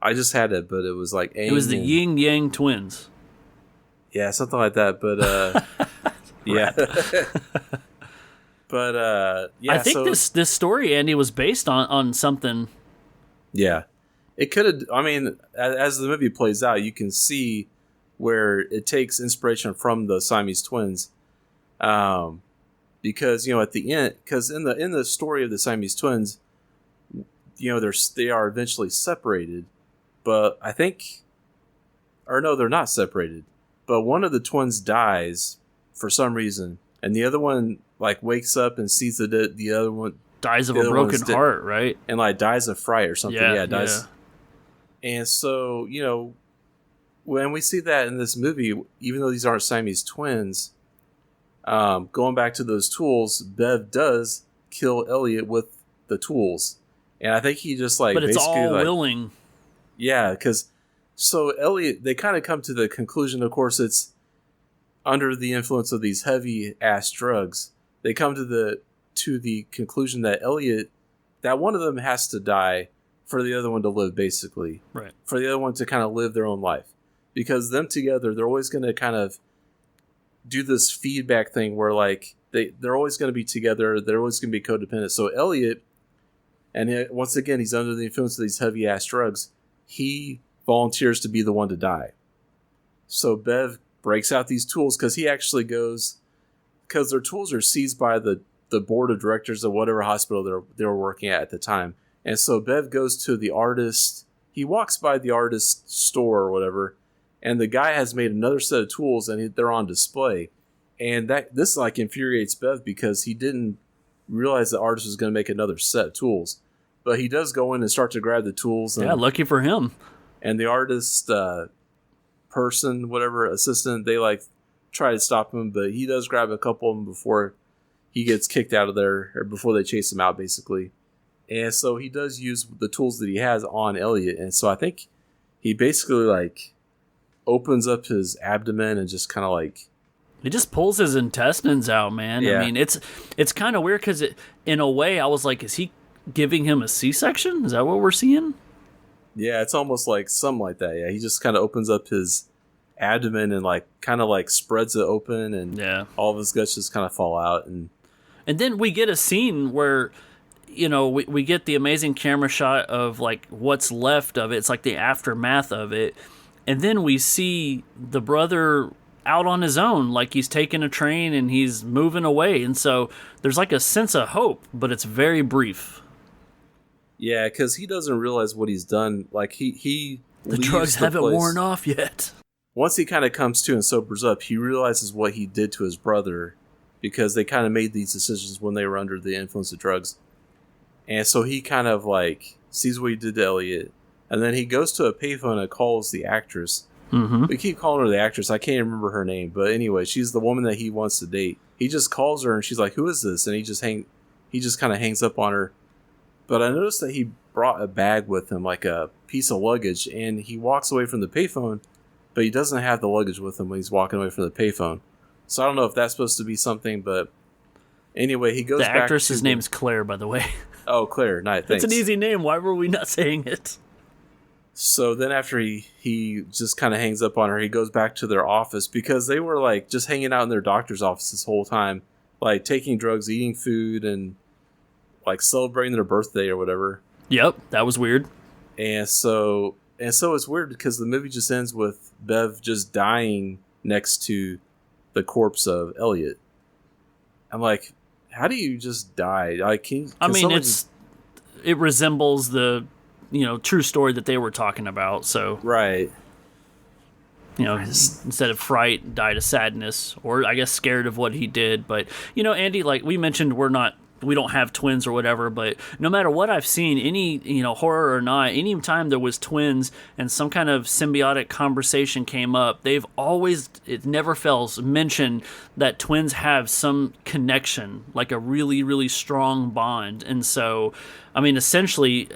I just had it, but it was like Aang. It was the Yin Yang twins. Yeah, something like that. But yeah, but yeah. I think this story, Andy, was based on something. Yeah, it could have. I mean, as the movie plays out, you can see where it takes inspiration from the Siamese twins. Because at the end, because in the story of the Siamese twins, they are eventually separated. But I think, or no, they're not separated. But one of the twins dies for some reason, and the other one like wakes up and sees the other one dies of a broken heart, right? And like dies of fright or something. Yeah, dies. Yeah. And so when we see that in this movie, even though these aren't Siamese twins, going back to those tools, Bev does kill Elliot with the tools, and I think he just like. But it's basically all willing. Yeah, because so Elliot, they kind of come to the conclusion. Of course, it's under the influence of these heavy ass drugs. They come to the conclusion that Elliot, that one of them has to die for the other one to live, basically. Right. For the other one to kind of live their own life. Because them together, they're always going to kind of do this feedback thing where, like, they're always going to be together. They're always going to be codependent. So Elliot, and once again, he's under the influence of these heavy-ass drugs. He volunteers to be the one to die. So Bev breaks out these tools because he actually goes... Because their tools are seized by the board of directors of whatever hospital they were working at the time. And so Bev goes to the artist. He walks by the artist's store or whatever, and the guy has made another set of tools, and they're on display. And this like infuriates Bev because he didn't realize the artist was going to make another set of tools. But he does go in and start to grab the tools. And, yeah, lucky for him. And the artist person, whatever, assistant, they like try to stop him, but he does grab a couple of them before he gets kicked out of there, or before they chase him out, basically. And so he does use the tools that he has on Elliot. And so I think he basically like opens up his abdomen and just kind of like... He just pulls his intestines out, man. Yeah. I mean, it's kind of weird because in a way I was like, is he giving him a C-section? Is that what we're seeing? Yeah, it's almost like something like that. Yeah, he just kind of opens up his abdomen and like kind of like spreads it open, and all of his guts just kind of fall out. And then we get a scene where... You know, we get the amazing camera shot of like what's left of it. It's like the aftermath of it. And then we see the brother out on his own, like he's taking a train and he's moving away. And so there's like a sense of hope, but it's very brief. Yeah, because he doesn't realize what he's done. Like he the drugs haven't worn off yet. Once he kind of comes to and sobers up, he realizes what he did to his brother, because they kind of made these decisions when they were under the influence of drugs. And so he kind of like sees what he did to Elliot, and then he goes to a payphone and calls the actress. Mm-hmm. We keep calling her the actress. I can't remember her name, but anyway, she's the woman that he wants to date. He just calls her and she's like, "Who is this?" And he just kind of hangs up on her. But I noticed that he brought a bag with him, like a piece of luggage, and he walks away from the payphone, but he doesn't have the luggage with him when he's walking away from the payphone. So I don't know if that's supposed to be something, but anyway, he goes back to... The actress's name's Claire, by the way. Oh, Claire. Nice. Thanks. It's an easy name. Why were we not saying it? So then after he just kind of hangs up on her, he goes back to their office, because they were like just hanging out in their doctor's office this whole time, like taking drugs, eating food, and like celebrating their birthday or whatever. Yep, that was weird. And so it's weird because the movie just ends with Bev just dying next to the corpse of Elliot. I'm like, how do you just die? Like, it resembles the, true story that they were talking about. So right, instead of fright, died of sadness, or I guess scared of what he did. But Andy, like we mentioned, we don't have twins or whatever, but no matter what I've seen, any, horror or not, any time there was twins and some kind of symbiotic conversation came up, it never fails, mention that twins have some connection, like a really, really strong bond. And so, I mean, essentially...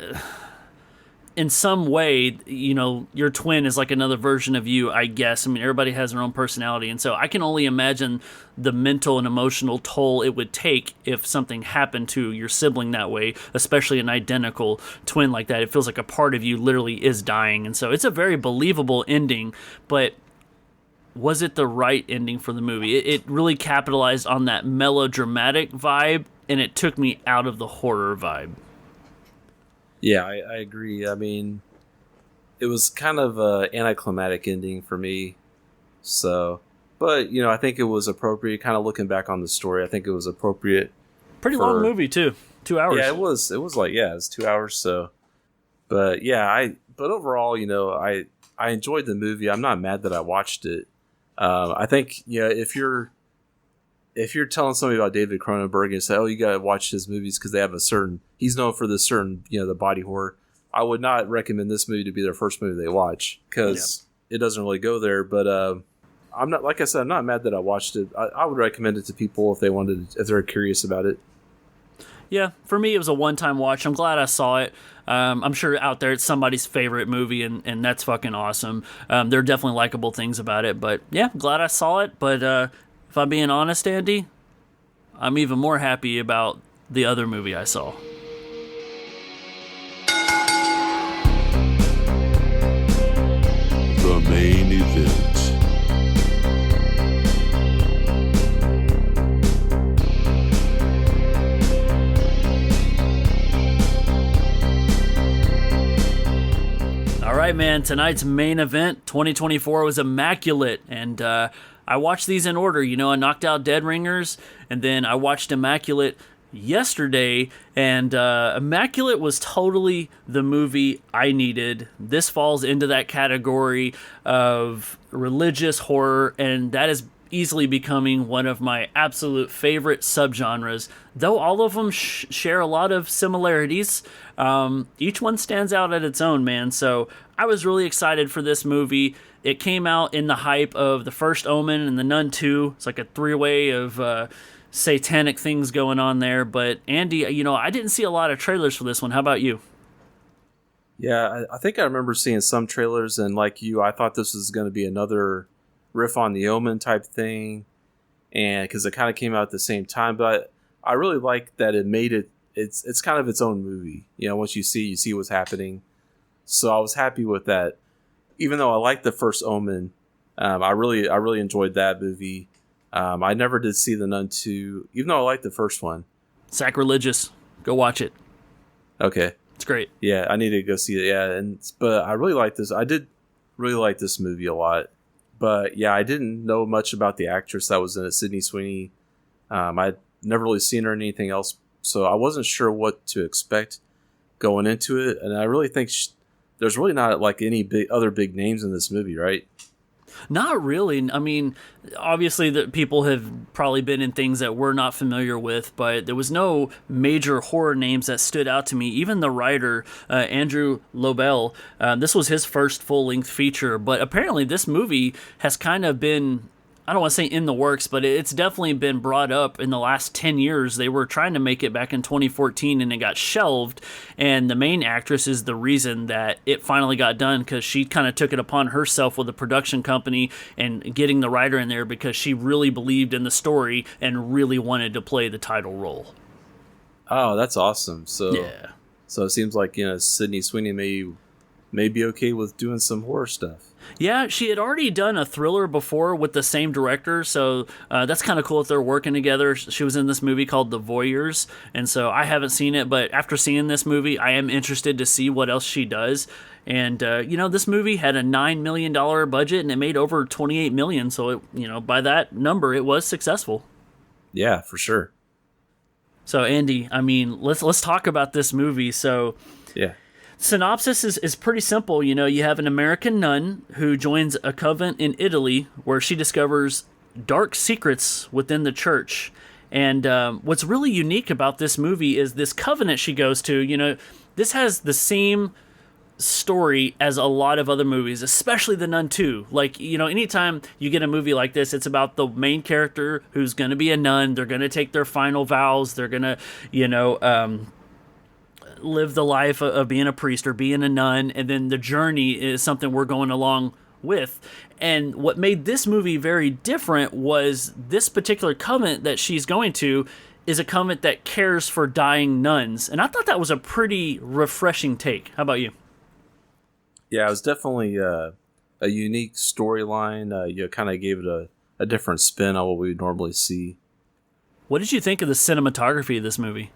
in some way, your twin is like another version of you, I guess. I mean, everybody has their own personality. And so I can only imagine the mental and emotional toll it would take if something happened to your sibling that way, especially an identical twin like that. It feels like a part of you literally is dying. And so it's a very believable ending, but was it the right ending for the movie? It really capitalized on that melodramatic vibe, and it took me out of the horror vibe. Yeah, I agree. I mean, it was kind of an anticlimactic ending for me. So, but, I think it was appropriate. Kind of looking back on the story, I think it was appropriate. Pretty long movie, too. 2 hours. Yeah, it was like, it was 2 hours. So, but yeah, but overall, I enjoyed the movie. I'm not mad that I watched it. I think, if you're telling somebody about David Cronenberg and say, "Oh, you gotta watch his movies because they have he's known for this certain, the body horror," I would not recommend this movie to be their first movie they watch, because it doesn't really go there. But I'm not, like I said, I'm not mad that I watched it. I would recommend it to people if they're curious about it. Yeah, for me, it was a one-time watch. I'm glad I saw it. I'm sure out there it's somebody's favorite movie, and that's fucking awesome. There are definitely likable things about it, but yeah, glad I saw it. But if I'm being honest, Andy, I'm even more happy about the other movie I saw. the main event. All right, man, tonight's main event, 2024, was Immaculate, and I watched these in order. You know, I knocked out Dead Ringers, and then I watched Immaculate yesterday, and Immaculate was totally the movie I needed. This falls into that category of religious horror, and that is easily becoming one of my absolute favorite subgenres, though all of them share a lot of similarities. Each one stands out at its own, man, so I was really excited for this movie. It came out in the hype of The First Omen and The Nun 2. It's like a three-way of satanic things going on there, but Andy, you know, I didn't see a lot of trailers for this one. How about you? Yeah, I think I remember seeing some trailers, and like you, I thought this was going to be another riff on the Omen type thing, and because it kind of came out at the same time. But I really like that it made it. It's kind of its own movie. You know, once you see what's happening. So I was happy with that. Even though I liked The First Omen, I really enjoyed that movie. I never did see The Nun 2, even though I liked the first one. Sacrilegious. Go watch it. Okay. It's great. Yeah, I need to go see it. Yeah, but I really like this. I did really like this movie a lot. But yeah, I didn't know much about the actress that was in it, Sydney Sweeney. I'd never really seen her in anything else, so I wasn't sure what to expect going into it. And I really think there's really not like any other big names in this movie, right? Not really. I mean, obviously the people have probably been in things that we're not familiar with, but there was no major horror names that stood out to me. Even the writer, Andrew Lobel, this was his first full-length feature, but apparently this movie has kind of been, I don't want to say in the works, but it's definitely been brought up in the last 10 years. They were trying to make it back in 2014 and it got shelved. And the main actress is the reason that it finally got done, because she kind of took it upon herself with the production company and getting the writer in there because she really believed in the story and really wanted to play the title role. Oh, that's awesome. So yeah. So it seems like, you know, Sydney Sweeney may be okay with doing some horror stuff. Yeah, she had already done a thriller before with the same director, so that's kind of cool if they're working together. She was in this movie called The Voyeurs, and so I haven't seen it, but after seeing this movie, I am interested to see what else she does. And, you know, this movie had a $9 million budget, and it made over $28 million, so, it, you know, by that number, it was successful. Yeah, for sure. So, Andy, I mean, let's talk about this movie. So, yeah. Synopsis is pretty simple. You know, you have an American nun who joins a convent in Italy where she discovers dark secrets within the church. And what's really unique about this movie is this covenant she goes to. You know, this has the same story as a lot of other movies, especially The Nun 2. Like, you know, anytime you get a movie like this, it's about the main character who's going to be a nun. They're going to take their final vows. They're going to, you know, live the life of being a priest or being a nun, and then the journey is something we're going along with. And what made this movie very different was this particular convent that she's going to is a convent that cares for dying nuns, and I thought that was a pretty refreshing take. How about you? Yeah, it was definitely a unique storyline. You kind of gave it a different spin on what we would normally see. What did you think of the cinematography of this movie?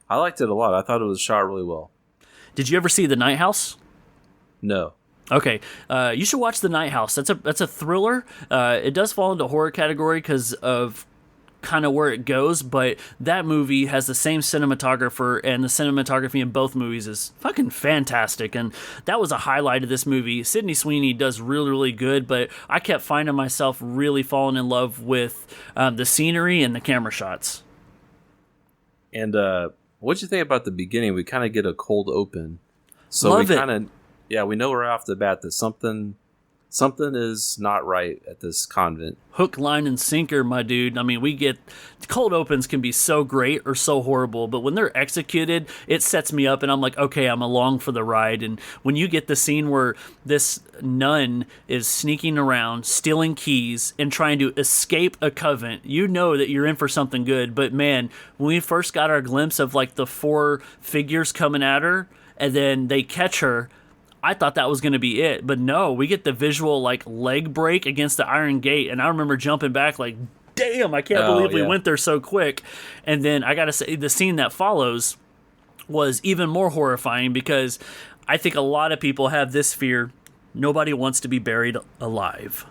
I liked it a lot. I thought it was shot really well. Did you ever see The Night House? No. Okay, you should watch The Night House. That's a thriller. It does fall into horror category because of kind of where it goes, but that movie has the same cinematographer, and the cinematography in both movies is fucking fantastic, and that was a highlight of this movie. Sydney Sweeney does really, really good, but I kept finding myself really falling in love with the scenery and the camera shots. And what'd you think about the beginning? We kind of get a cold open. So Love we it. kind of, yeah, we know right off the bat that something is not right at this convent. Hook, line, and sinker, my dude. I mean, we get cold opens can be so great or so horrible, but when they're executed, it sets me up, and I'm like, okay, I'm along for the ride. And when you get the scene where this nun is sneaking around, stealing keys, and trying to escape a convent, you know that you're in for something good. But man, when we first got our glimpse of like the four figures coming at her, and then they catch her, I thought that was going to be it, but no, we get the visual like leg break against the iron gate, and I remember jumping back like, damn, I can't believe we went there so quick. And then I gotta say, the scene that follows was even more horrifying, because I think a lot of people have this fear: nobody wants to be buried alive.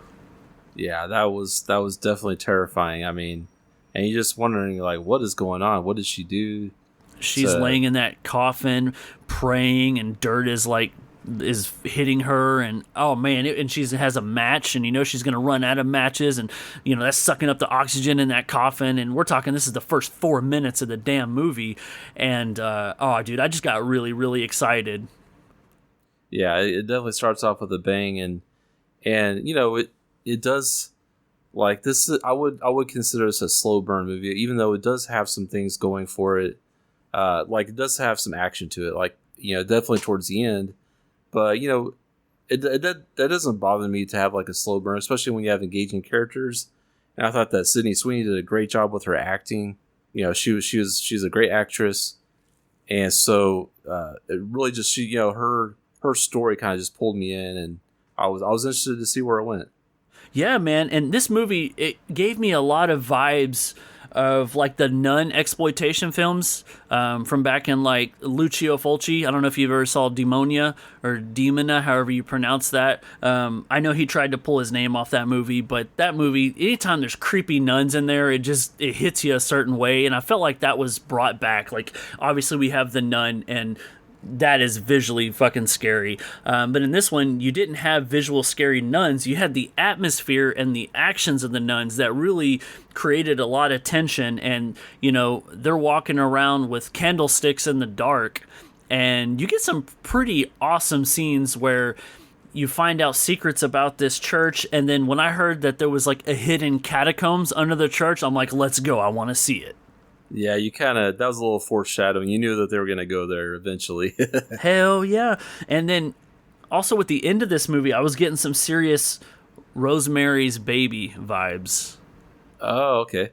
Yeah, that was definitely terrifying. I mean, and you're just wondering, like, what is going on? What did she do? She's laying in that coffin, praying, and dirt is hitting her, and oh man, and she has a match, and she's gonna run out of matches, and that's sucking up the oxygen in that coffin. And we're talking, this is the first 4 minutes of the damn movie, and oh dude, I just got really, really excited. Yeah, it definitely starts off with a bang, and it does, like, this is, I would consider this a slow burn movie, even though it does have some things going for it. Like, it does have some action to it, like, definitely towards the end. But that doesn't bother me to have like a slow burn, especially when you have engaging characters. And I thought that Sydney Sweeney did a great job with her acting. She's a great actress, and so it really just her story kind of just pulled me in, and I was interested to see where it went. Yeah, man, and this movie, it gave me a lot of vibes of like the nun exploitation films from back in like Lucio Fulci. I don't know if you ever saw Demonia or Demona, however you pronounce that. I know he tried to pull his name off that movie, but that movie, anytime there's creepy nuns in there, it hits you a certain way, and I felt like that was brought back. Like, obviously we have The Nun, and that is visually fucking scary. But in this one, you didn't have visual scary nuns. You had the atmosphere and the actions of the nuns that really created a lot of tension. And, they're walking around with candlesticks in the dark. And you get some pretty awesome scenes where you find out secrets about this church. And then when I heard that there was like a hidden catacombs under the church, I'm like, let's go. I want to see it. Yeah, that was a little foreshadowing. You knew that they were going to go there eventually. Hell yeah. And then also with the end of this movie, I was getting some serious Rosemary's Baby vibes. Oh, okay.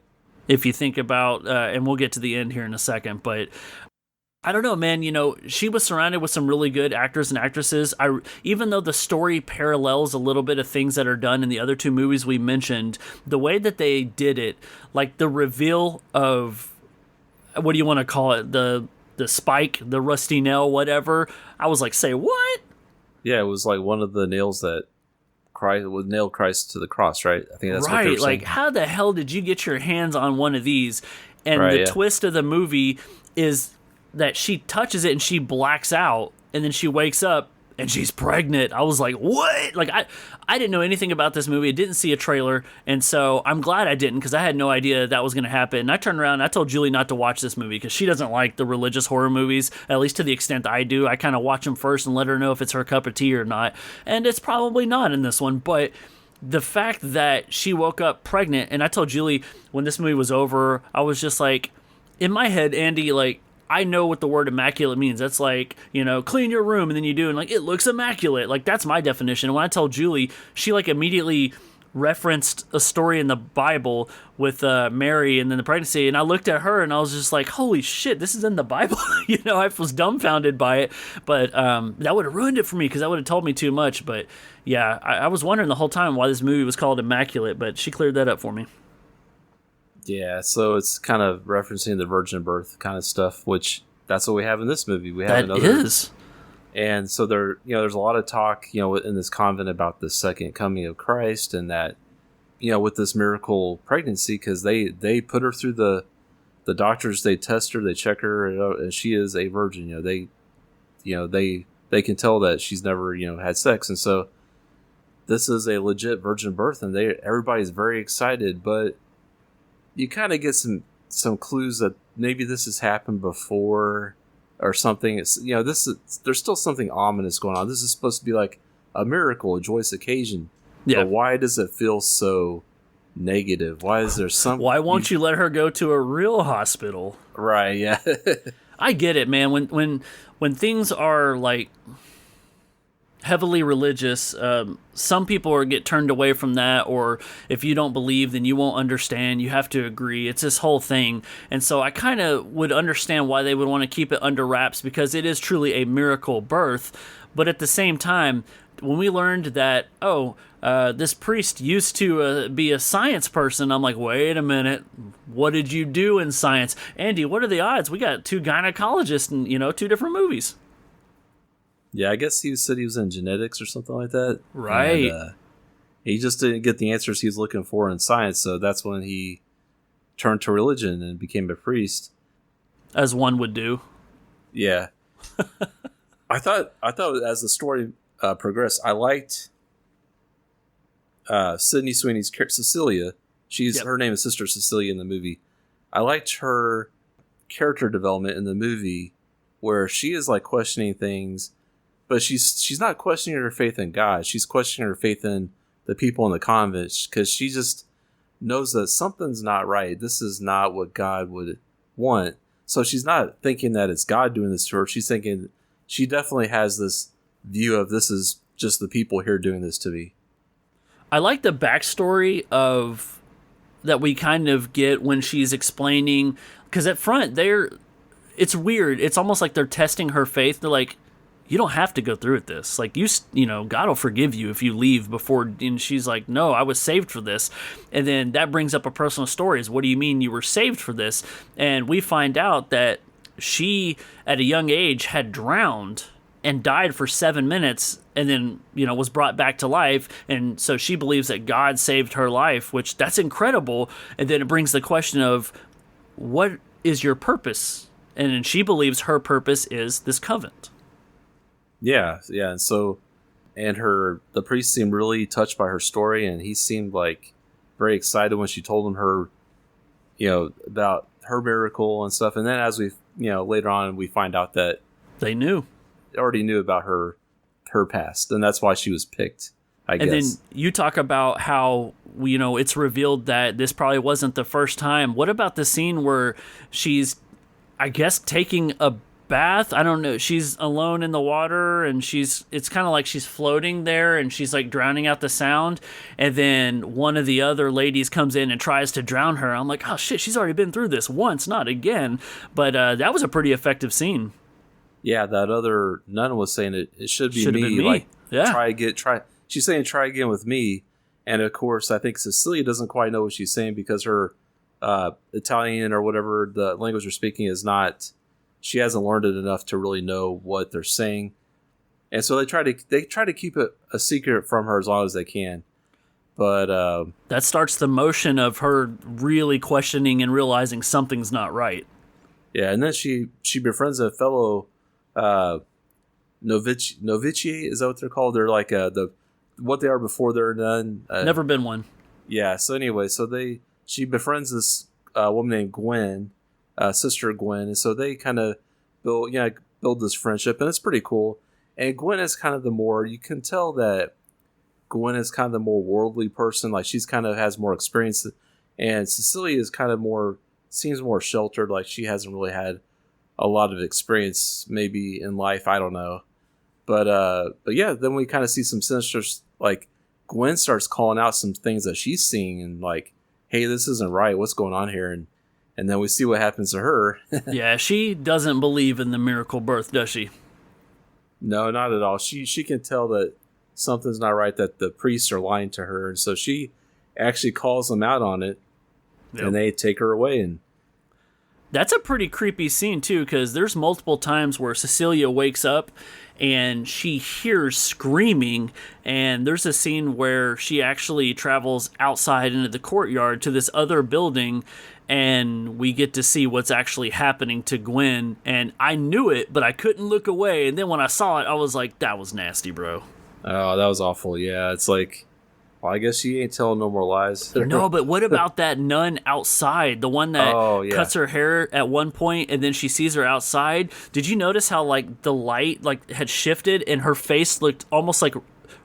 If you think about, and we'll get to the end here in a second, but I don't know, man. She was surrounded with some really good actors and actresses. Even though the story parallels a little bit of things that are done in the other two movies we mentioned, the way that they did it, like the reveal of, what do you want to call it? The spike, the rusty nail, whatever. I was like, say what? Yeah, it was like one of the nails that would nail Christ to the cross, right? I think that's right. What they were saying. Like, how the hell did you get your hands on one of these? And the twist of the movie is that she touches it and she blacks out, and then she wakes up and she's pregnant. I was like, what? Like, I didn't know anything about this movie. I didn't see a trailer, and so I'm glad I didn't, because I had no idea that was going to happen. And I turned around and I told Julie not to watch this movie, because she doesn't like the religious horror movies, at least to the extent I do. I kind of watch them first and let her know if it's her cup of tea or not, and it's probably not in this one. But the fact that she woke up pregnant, and I told Julie when this movie was over, I was just like, in my head, Andy, like, I know what the word immaculate means. That's like, clean your room, and then you do, and like, it looks immaculate. Like, that's my definition. And when I told Julie, she like immediately referenced a story in the Bible with Mary and then the pregnancy, and I looked at her and I was just like, holy shit, this is in the Bible. I was dumbfounded by it, but that would have ruined it for me, because that would have told me too much. But yeah, I was wondering the whole time why this movie was called Immaculate, but she cleared that up for me. Yeah, so it's kind of referencing the virgin birth kind of stuff, which that's what we have in this movie. We have that is. And so there's a lot of talk, in this convent about the second coming of Christ, and that, with this miracle pregnancy, because they put her through the doctors, they test her, they check her, and she is a virgin. They can tell that she's never, had sex, and so this is a legit virgin birth, and everybody's very excited, but you kind of get some clues that maybe this has happened before or something. It's, there's still something ominous going on. This is supposed to be like a miracle, a joyous occasion. Yeah. But why does it feel so negative? Why is there some? Why won't you let her go to a real hospital? Right. Yeah. I get it, man. When things are like, heavily religious. Some people get turned away from that, or if you don't believe, then you won't understand. You have to agree. It's this whole thing. And so I kind of would understand why they would want to keep it under wraps, because it is truly a miracle birth. But at the same time, when we learned that, this priest used to be a science person, I'm like, wait a minute, what did you do in science? Andy, what are the odds? We got 2 gynecologists in, 2 different movies. Yeah, I guess he said he was in genetics or something like that. Right. And, he just didn't get the answers he was looking for in science, so that's when he turned to religion and became a priest. As one would do. Yeah. I thought as the story progressed, I liked Sydney Sweeney's Cecilia. Her name is Sister Cecilia in the movie. I liked her character development in the movie, where she is like questioning things, but she's not questioning her faith in God. She's questioning her faith in the people in the convent, because she just knows that something's not right. This is not what God would want. So she's not thinking that it's God doing this to her. She's thinking, she definitely has this view of, this is just the people here doing this to me. I like the backstory of that we kind of get when she's explaining, because at front it's weird. It's almost like they're testing her faith. They're like, you don't have to go through with this. Like, God will forgive you if you leave before. And she's like, no, I was saved for this. And then that brings up a personal story. Is, what do you mean you were saved for this? And we find out that she, at a young age, had drowned and died for 7 minutes, and then, was brought back to life. And so she believes that God saved her life, which that's incredible. And then it brings the question of, what is your purpose? And then she believes her purpose is this convent. Yeah. And so, the priest seemed really touched by her story, and he seemed like very excited when she told him her, about her miracle and stuff. And then as we, later on, we find out that they already knew about her past, and that's why she was picked, I guess. And then you talk about how, it's revealed that this probably wasn't the first time. What about the scene where she's, I guess, taking a bath? I don't know. She's alone in the water, and it's kind of like she's floating there, and she's like drowning out the sound. And then one of the other ladies comes in and tries to drown her. I'm like, oh shit, she's already been through this once, not again. But that was a pretty effective scene. Yeah, that other nun was saying it should be me. Like, yeah. try. She's saying try again with me. And of course, I think Cecilia doesn't quite know what she's saying, because her Italian or whatever the language they're speaking is not. She hasn't learned it enough to really know what they're saying, and so they try to keep it a secret from her as long as they can. But that starts the motion of her really questioning and realizing something's not right. Yeah, and then she befriends a fellow novitiate. Is that what they're called? They're like what they are before they're a nun. Never been one. Yeah. So anyway, she befriends this woman named Gwen. Sister Gwen, and so they kind of build this friendship, and it's pretty cool. And Gwen is kind of you can tell that Gwen is kind of the more worldly person, like she's kind of has more experience, and Cecilia is kind of seems more sheltered, like she hasn't really had a lot of experience maybe in life, I don't know. But yeah, then we kind of see some sinister, like Gwen starts calling out some things that she's seeing, and like, hey, this isn't right, what's going on here? And then we see what happens to her. Yeah, she doesn't believe in the miracle birth, does she? No, not at all. She can tell that something's not right, that the priests are lying to her. And so she actually calls them out on it, and they take her away. And that's a pretty creepy scene, too, because there's multiple times where Cecilia wakes up and she hears screaming, and there's a scene where she actually travels outside into the courtyard to this other building, and we get to see what's actually happening to Gwen. And I knew it, but I couldn't look away. And then when I saw it, I was like, that was nasty, bro. Oh, that was awful. Yeah, it's like, well, I guess she ain't telling no more lies. No, but what about that nun outside? The one that cuts her hair at one point, and then she sees her outside. Did you notice how, like, the light had shifted, and her face looked almost like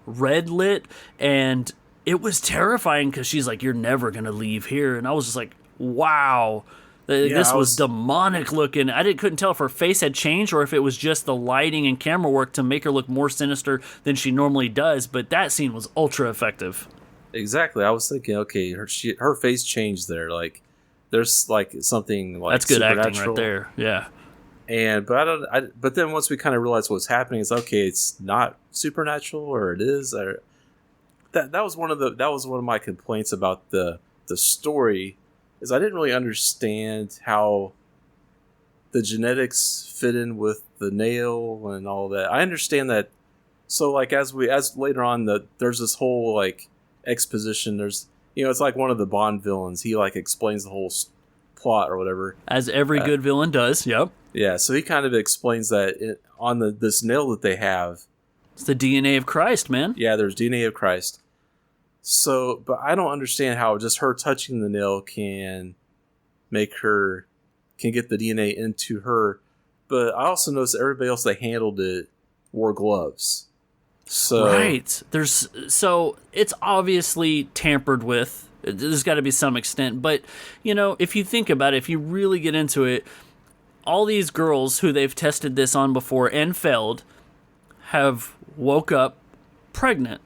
red lit? And it was terrifying, because she's like, you're never going to leave here. And I was just like, wow, This was demonic looking. I couldn't tell if her face had changed or if it was just the lighting and camera work to make her look more sinister than she normally does. But that scene was ultra effective. Exactly. I was thinking, okay, her face changed there. Like, there's like something like that's good acting right there. Yeah. But then once we kind of realized what's happening, it's okay. It's not supernatural, or it is. Or that was one of my complaints about the story, is I didn't really understand how the genetics fit in with the nail and all that. I understand that. So like as later on, there's this whole like exposition. There's, it's like one of the Bond villains. He like explains the whole plot or whatever, as every good villain does. Yep. Yeah, so he kind of explains that on this nail that they have, it's the DNA of Christ, man. Yeah, there's DNA of Christ. So, but I don't understand how just her touching the nail can get the DNA into her. But I also noticed that everybody else that handled it wore gloves. So right, so it's obviously tampered with. There's got to be some extent, but if you think about it, if you really get into it, all these girls who they've tested this on before and failed have woke up pregnant.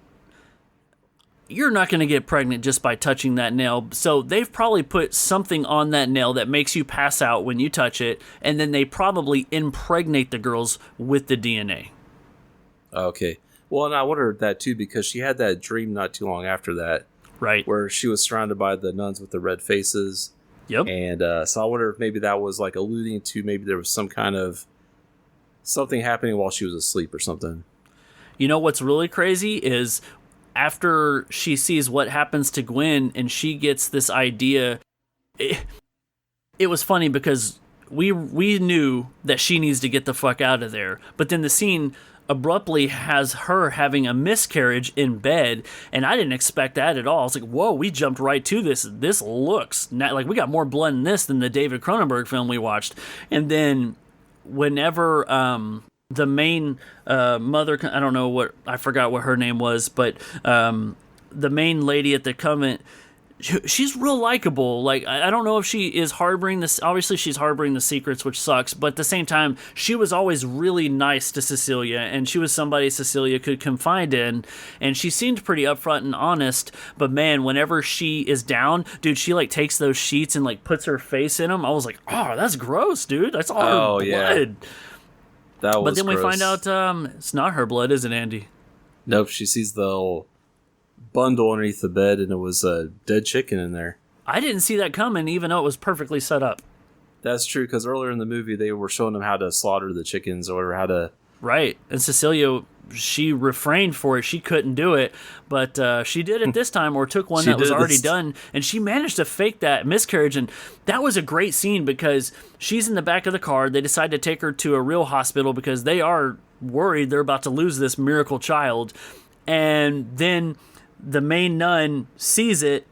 You're not going to get pregnant just by touching that nail. So they've probably put something on that nail that makes you pass out when you touch it, and then they probably impregnate the girls with the DNA. Okay. Well, and I wondered that too, because she had that dream not too long after that. Right. Where she was surrounded by the nuns with the red faces. Yep. And so I wonder if maybe that was like alluding to maybe there was some kind of something happening while she was asleep or something. What's really crazy is after she sees what happens to Gwen and she gets this idea, it was funny because we knew that she needs to get the fuck out of there. But then the scene abruptly has her having a miscarriage in bed, and I didn't expect that at all. I was like, whoa, we jumped right to this. This looks like we got more blood in this than the David Cronenberg film we watched. And then whenever the main mother, I forgot what her name was, but the main lady at the convent, she's real likable. Like, I don't know if she is harboring this. Obviously, she's harboring the secrets, which sucks. But at the same time, she was always really nice to Cecilia, and she was somebody Cecilia could confide in. And she seemed pretty upfront and honest. But man, whenever she is down, dude, she like takes those sheets and like puts her face in them. I was like, oh, that's gross, dude. That's all her blood. Yeah. That was. But then gross. We find out it's not her blood, is it, Andy? Nope. She sees the whole bundle underneath the bed, and it was a dead chicken in there. I didn't see that coming, even though it was perfectly set up. That's true, because earlier in the movie they were showing them how to slaughter the chickens or how to. Right, and Cecilia, she refrained for it. She couldn't do it, but she did it this time, or took one that was already done, and she managed to fake that miscarriage. And that was a great scene because she's in the back of the car. They decide to take her to a real hospital because they are worried they're about to lose this miracle child, and then the main nun sees it,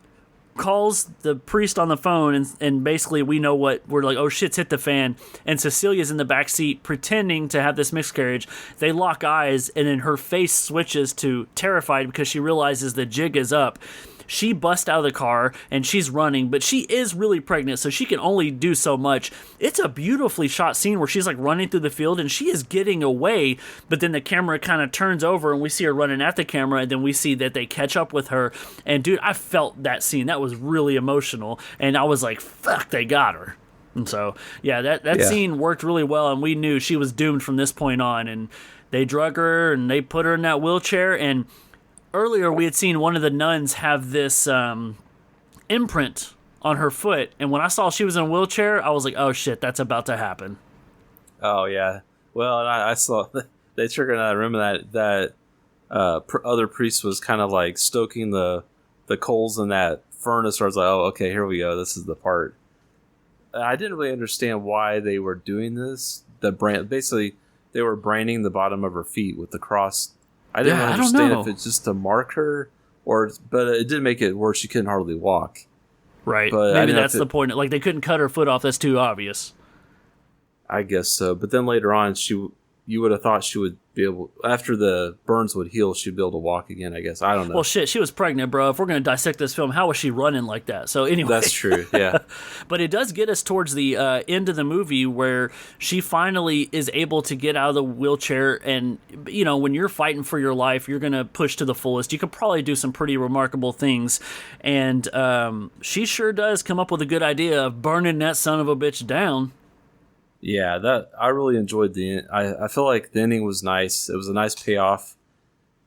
calls the priest on the phone, and basically we're like, oh, shit's hit the fan. And Cecilia's in the back seat pretending to have this miscarriage. They lock eyes, and then her face switches to terrified because she realizes the jig is up. She busts out of the car and she's running, but she is really pregnant, so she can only do so much. It's a beautifully shot scene where she's like running through the field and she is getting away, but then the camera kind of turns over and we see her running at the camera, and then we see that they catch up with her. And dude, I felt that scene. That was really emotional, and I was like, fuck, they got her. And so, yeah, that scene worked really well, and we knew she was doomed from this point on. And they drug her and they put her in that wheelchair, and earlier we had seen one of the nuns have this imprint on her foot, and when I saw she was in a wheelchair, I was like, oh shit, that's about to happen. Oh yeah. Well, and I saw they triggered that. I remember that other priest was kind of like stoking the coals in that furnace, where I was like, oh, okay, here we go, this is the part. I didn't really understand why they were doing this. Basically they were branding the bottom of her feet with the cross. I didn't understand if it's just to mark her, but it did make it where she couldn't hardly walk. Right. But maybe that's the point. Like, they couldn't cut her foot off. That's too obvious. I guess so. But then later on, you would have thought she would be able, after the burns would heal, she'd be able to walk again, I guess. I don't know. Well, shit, she was pregnant, bro. If we're going to dissect this film, how was she running like that? So anyway. That's true, yeah. But it does get us towards the end of the movie where she finally is able to get out of the wheelchair. And, you know, when you're fighting for your life, you're going to push to the fullest. You could probably do some pretty remarkable things. And she sure does come up with a good idea of burning that son of a bitch down. Yeah, that I really enjoyed I feel like the ending was nice. It was a nice payoff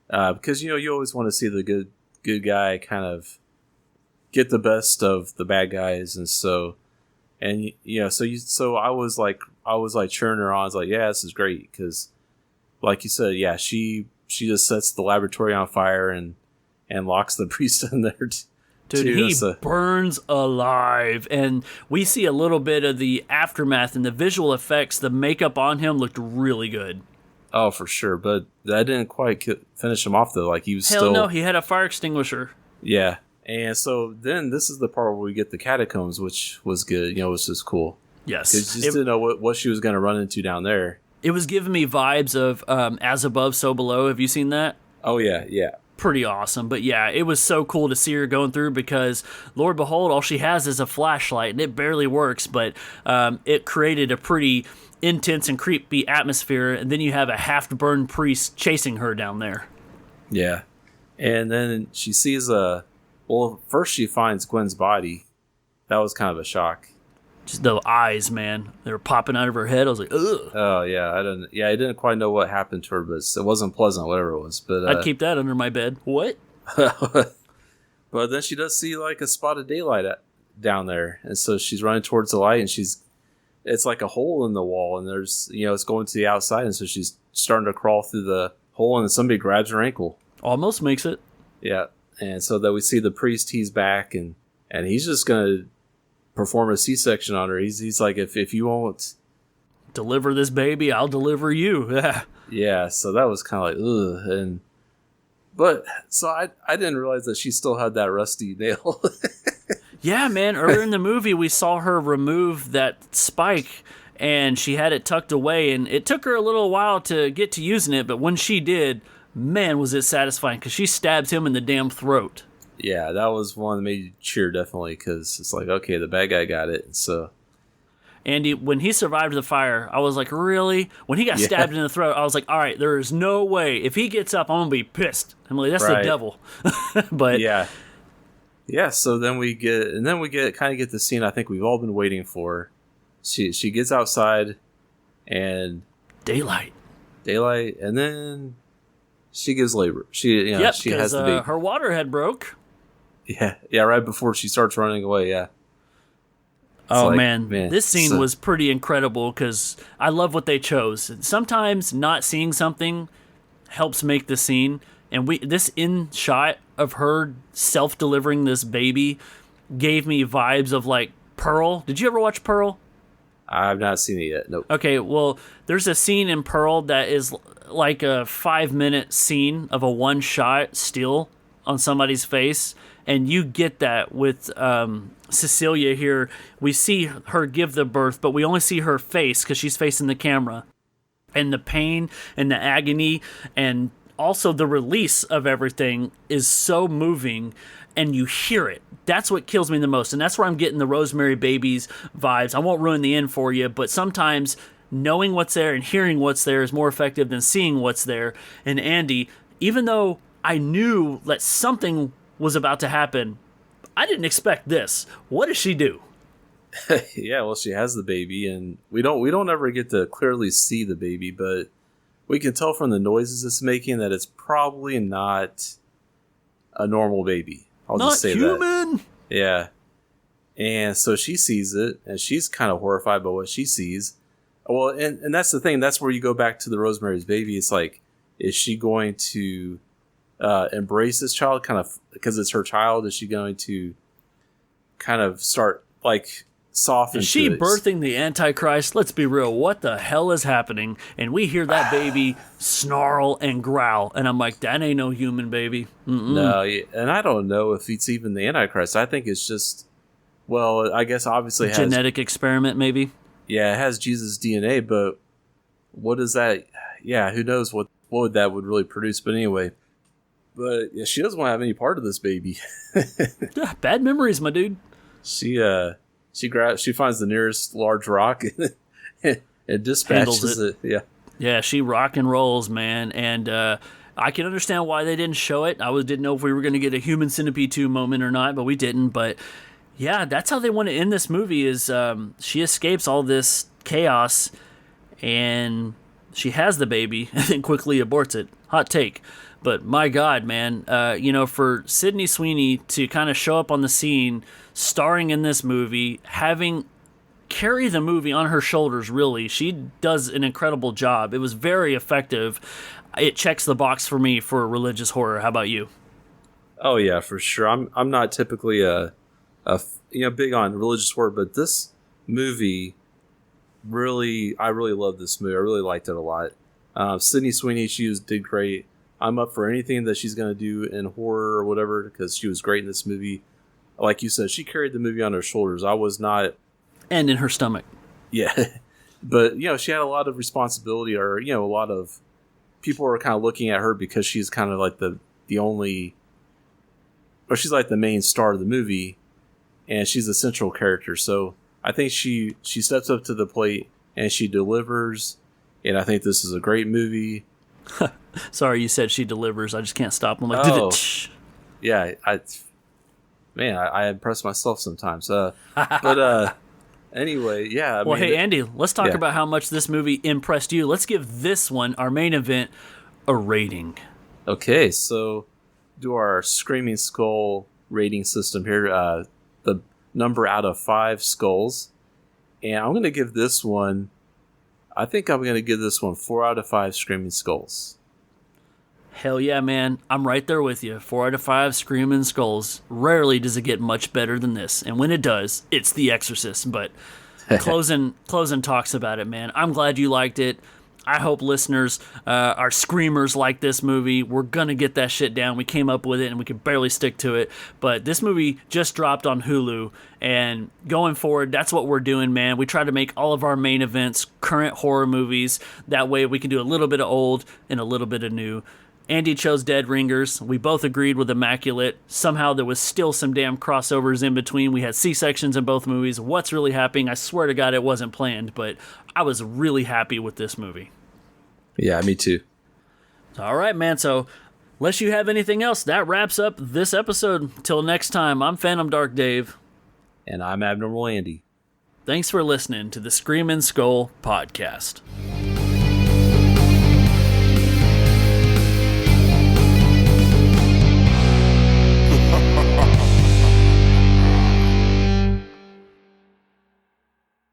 because you always want to see the good guy kind of get the best of the bad guys, and so I was like cheering her on. I was like, yeah, this is great because, like you said, yeah, she just sets the laboratory on fire and locks the priest in there. Dude, he burns alive, and we see a little bit of the aftermath and the visual effects. The makeup on him looked really good. Oh, for sure, but that didn't quite finish him off, though. Like, he was Hell no, he had a fire extinguisher. Yeah, and so then this is the part where we get the catacombs, which was good. Which is cool. Yes. Because you just didn't know what she was going to run into down there. It was giving me vibes of As Above, So Below. Have you seen that? Oh, yeah. Pretty awesome. But yeah, it was so cool to see her going through because, Lord behold, all she has is a flashlight and it barely works, but it created a pretty intense and creepy atmosphere, and then you have a half-burned priest chasing her down there. Yeah. And then she sees first she finds Gwen's body. That was kind of a shock. Just the eyes, man. They were popping out of her head. I was like, ugh. Oh, yeah. I didn't quite know what happened to her, but it wasn't pleasant, whatever it was. But I'd keep that under my bed. What? But then she does see like a spot of daylight down there. And so she's running towards the light, and it's like a hole in the wall, and there's, it's going to the outside. And so she's starting to crawl through the hole, and somebody grabs her ankle. Almost makes it. Yeah. And so that we see the priest, he's back, and he's just going to perform a C-section on her. He's like, if you won't deliver this baby, I'll deliver you. Yeah, so that was kind of like, ugh. So I didn't realize that she still had that rusty nail. Yeah, man. Earlier in the movie, we saw her remove that spike, and she had it tucked away, and it took her a little while to get to using it, but when she did, man, was it satisfying, because she stabs him in the damn throat. Yeah, that was one that made you cheer, definitely, because it's like, okay, the bad guy got it. So, Andy, when he survived the fire, I was like, really? When he got stabbed in the throat, I was like, all right, there is no way. If he gets up, I'm going to be pissed. I'm like, that's the devil. But yeah, so then we get the scene I think we've all been waiting for. She gets outside, and daylight, and then she gives labor. She has the baby. Her water head broke. Yeah, right before she starts running away, yeah. Man, this scene was pretty incredible because I love what they chose. Sometimes not seeing something helps make the scene, and this in shot of her self-delivering this baby gave me vibes of like Pearl. Did you ever watch Pearl? I've not seen it yet. Nope. Okay, well, there's a scene in Pearl that is like a 5-minute scene of a one-shot still on somebody's face, and you get that with Cecilia here. We see her give the birth, but we only see her face because she's facing the camera. And the pain and the agony and also the release of everything is so moving, and you hear it. That's what kills me the most, and that's where I'm getting the Rosemary Babies vibes. I won't ruin the end for you, but sometimes knowing what's there and hearing what's there is more effective than seeing what's there. And Andy, even though I knew that something was about to happen, I didn't expect this. What does she do? Yeah, well, she has the baby, and we don't ever get to clearly see the baby, but we can tell from the noises it's making that it's probably not a normal baby. I'll just say that. Not human. Yeah. And so she sees it, and she's kind of horrified by what she sees. Well, and that's the thing. That's where you go back to the Rosemary's Baby. It's like, is she going to embrace this child kind of because it's her child? Is she going to kind of start like soften? Is she birthing the Antichrist? Let's be real. What the hell is happening? And we hear that baby snarl and growl, and I'm like, that ain't no human baby. Mm-mm. No, and I don't know if it's even the Antichrist. I think it's just, well, I guess obviously genetic experiment, maybe. Yeah, it has Jesus' DNA, but what is that? yeah, who knows what that would really produce. But anyway, but yeah, she doesn't want to have any part of this baby. Bad memories, my dude. She finds the nearest large rock and dispatches it. Yeah. Yeah, she rock and rolls, man. And I can understand why they didn't show it. Didn't know if we were going to get a Human Centipede 2 moment or not, but we didn't. But yeah, that's how they want to end this movie is she escapes all this chaos and she has the baby and then quickly aborts it. Hot take. But my God, man, for Sydney Sweeney to kind of show up on the scene, starring in this movie, having carry the movie on her shoulders, really, she does an incredible job. It was very effective. It checks the box for me for religious horror. How about you? Oh yeah, for sure. I'm not typically big on religious horror, but this movie I really love this movie. I really liked it a lot. Sydney Sweeney, did great. I'm up for anything that she's going to do in horror or whatever because she was great in this movie. Like you said, she carried the movie on her shoulders. I was not. And in her stomach. Yeah. But, she had a lot of responsibility or, a lot of people were kind of looking at her because she's kind of like the only, or she's like the main star of the movie and she's the central character. So I think she steps up to the plate and she delivers. And I think this is a great movie. Sorry, you said she delivers. I just can't stop. I'm like, yeah, I impress myself sometimes. But anyway, yeah. Hey, Andy, let's talk about how much this movie impressed you. Let's give this one, our main event, a rating. Okay, so do our Screaming Skull rating system here. The number out of 5 skulls. And I'm going to give this one, I think I'm going to give this one 4 out of 5 Screaming Skulls. Hell yeah, man. I'm right there with you. 4 out of 5 Screaming Skulls. Rarely does it get much better than this. And when it does, it's The Exorcist. But closing talks about it, man. I'm glad you liked it. I hope listeners are screamers like this movie. We're going to get that shit down. We came up with it and we could barely stick to it. But this movie just dropped on Hulu. And going forward, that's what we're doing, man. We try to make all of our main events current horror movies. That way we can do a little bit of old and a little bit of new. Andy chose Dead Ringers. We both agreed with Immaculate. Somehow there was still some damn crossovers in between. We had C-sections in both movies. What's really happening? I swear to God it wasn't planned, but I was really happy with this movie. Yeah, me too. All right, man. So unless you have anything else, that wraps up this episode. Till next time, I'm Phantom Dark Dave. And I'm Abnormal Andy. Thanks for listening to the Screamin' Skull Podcast.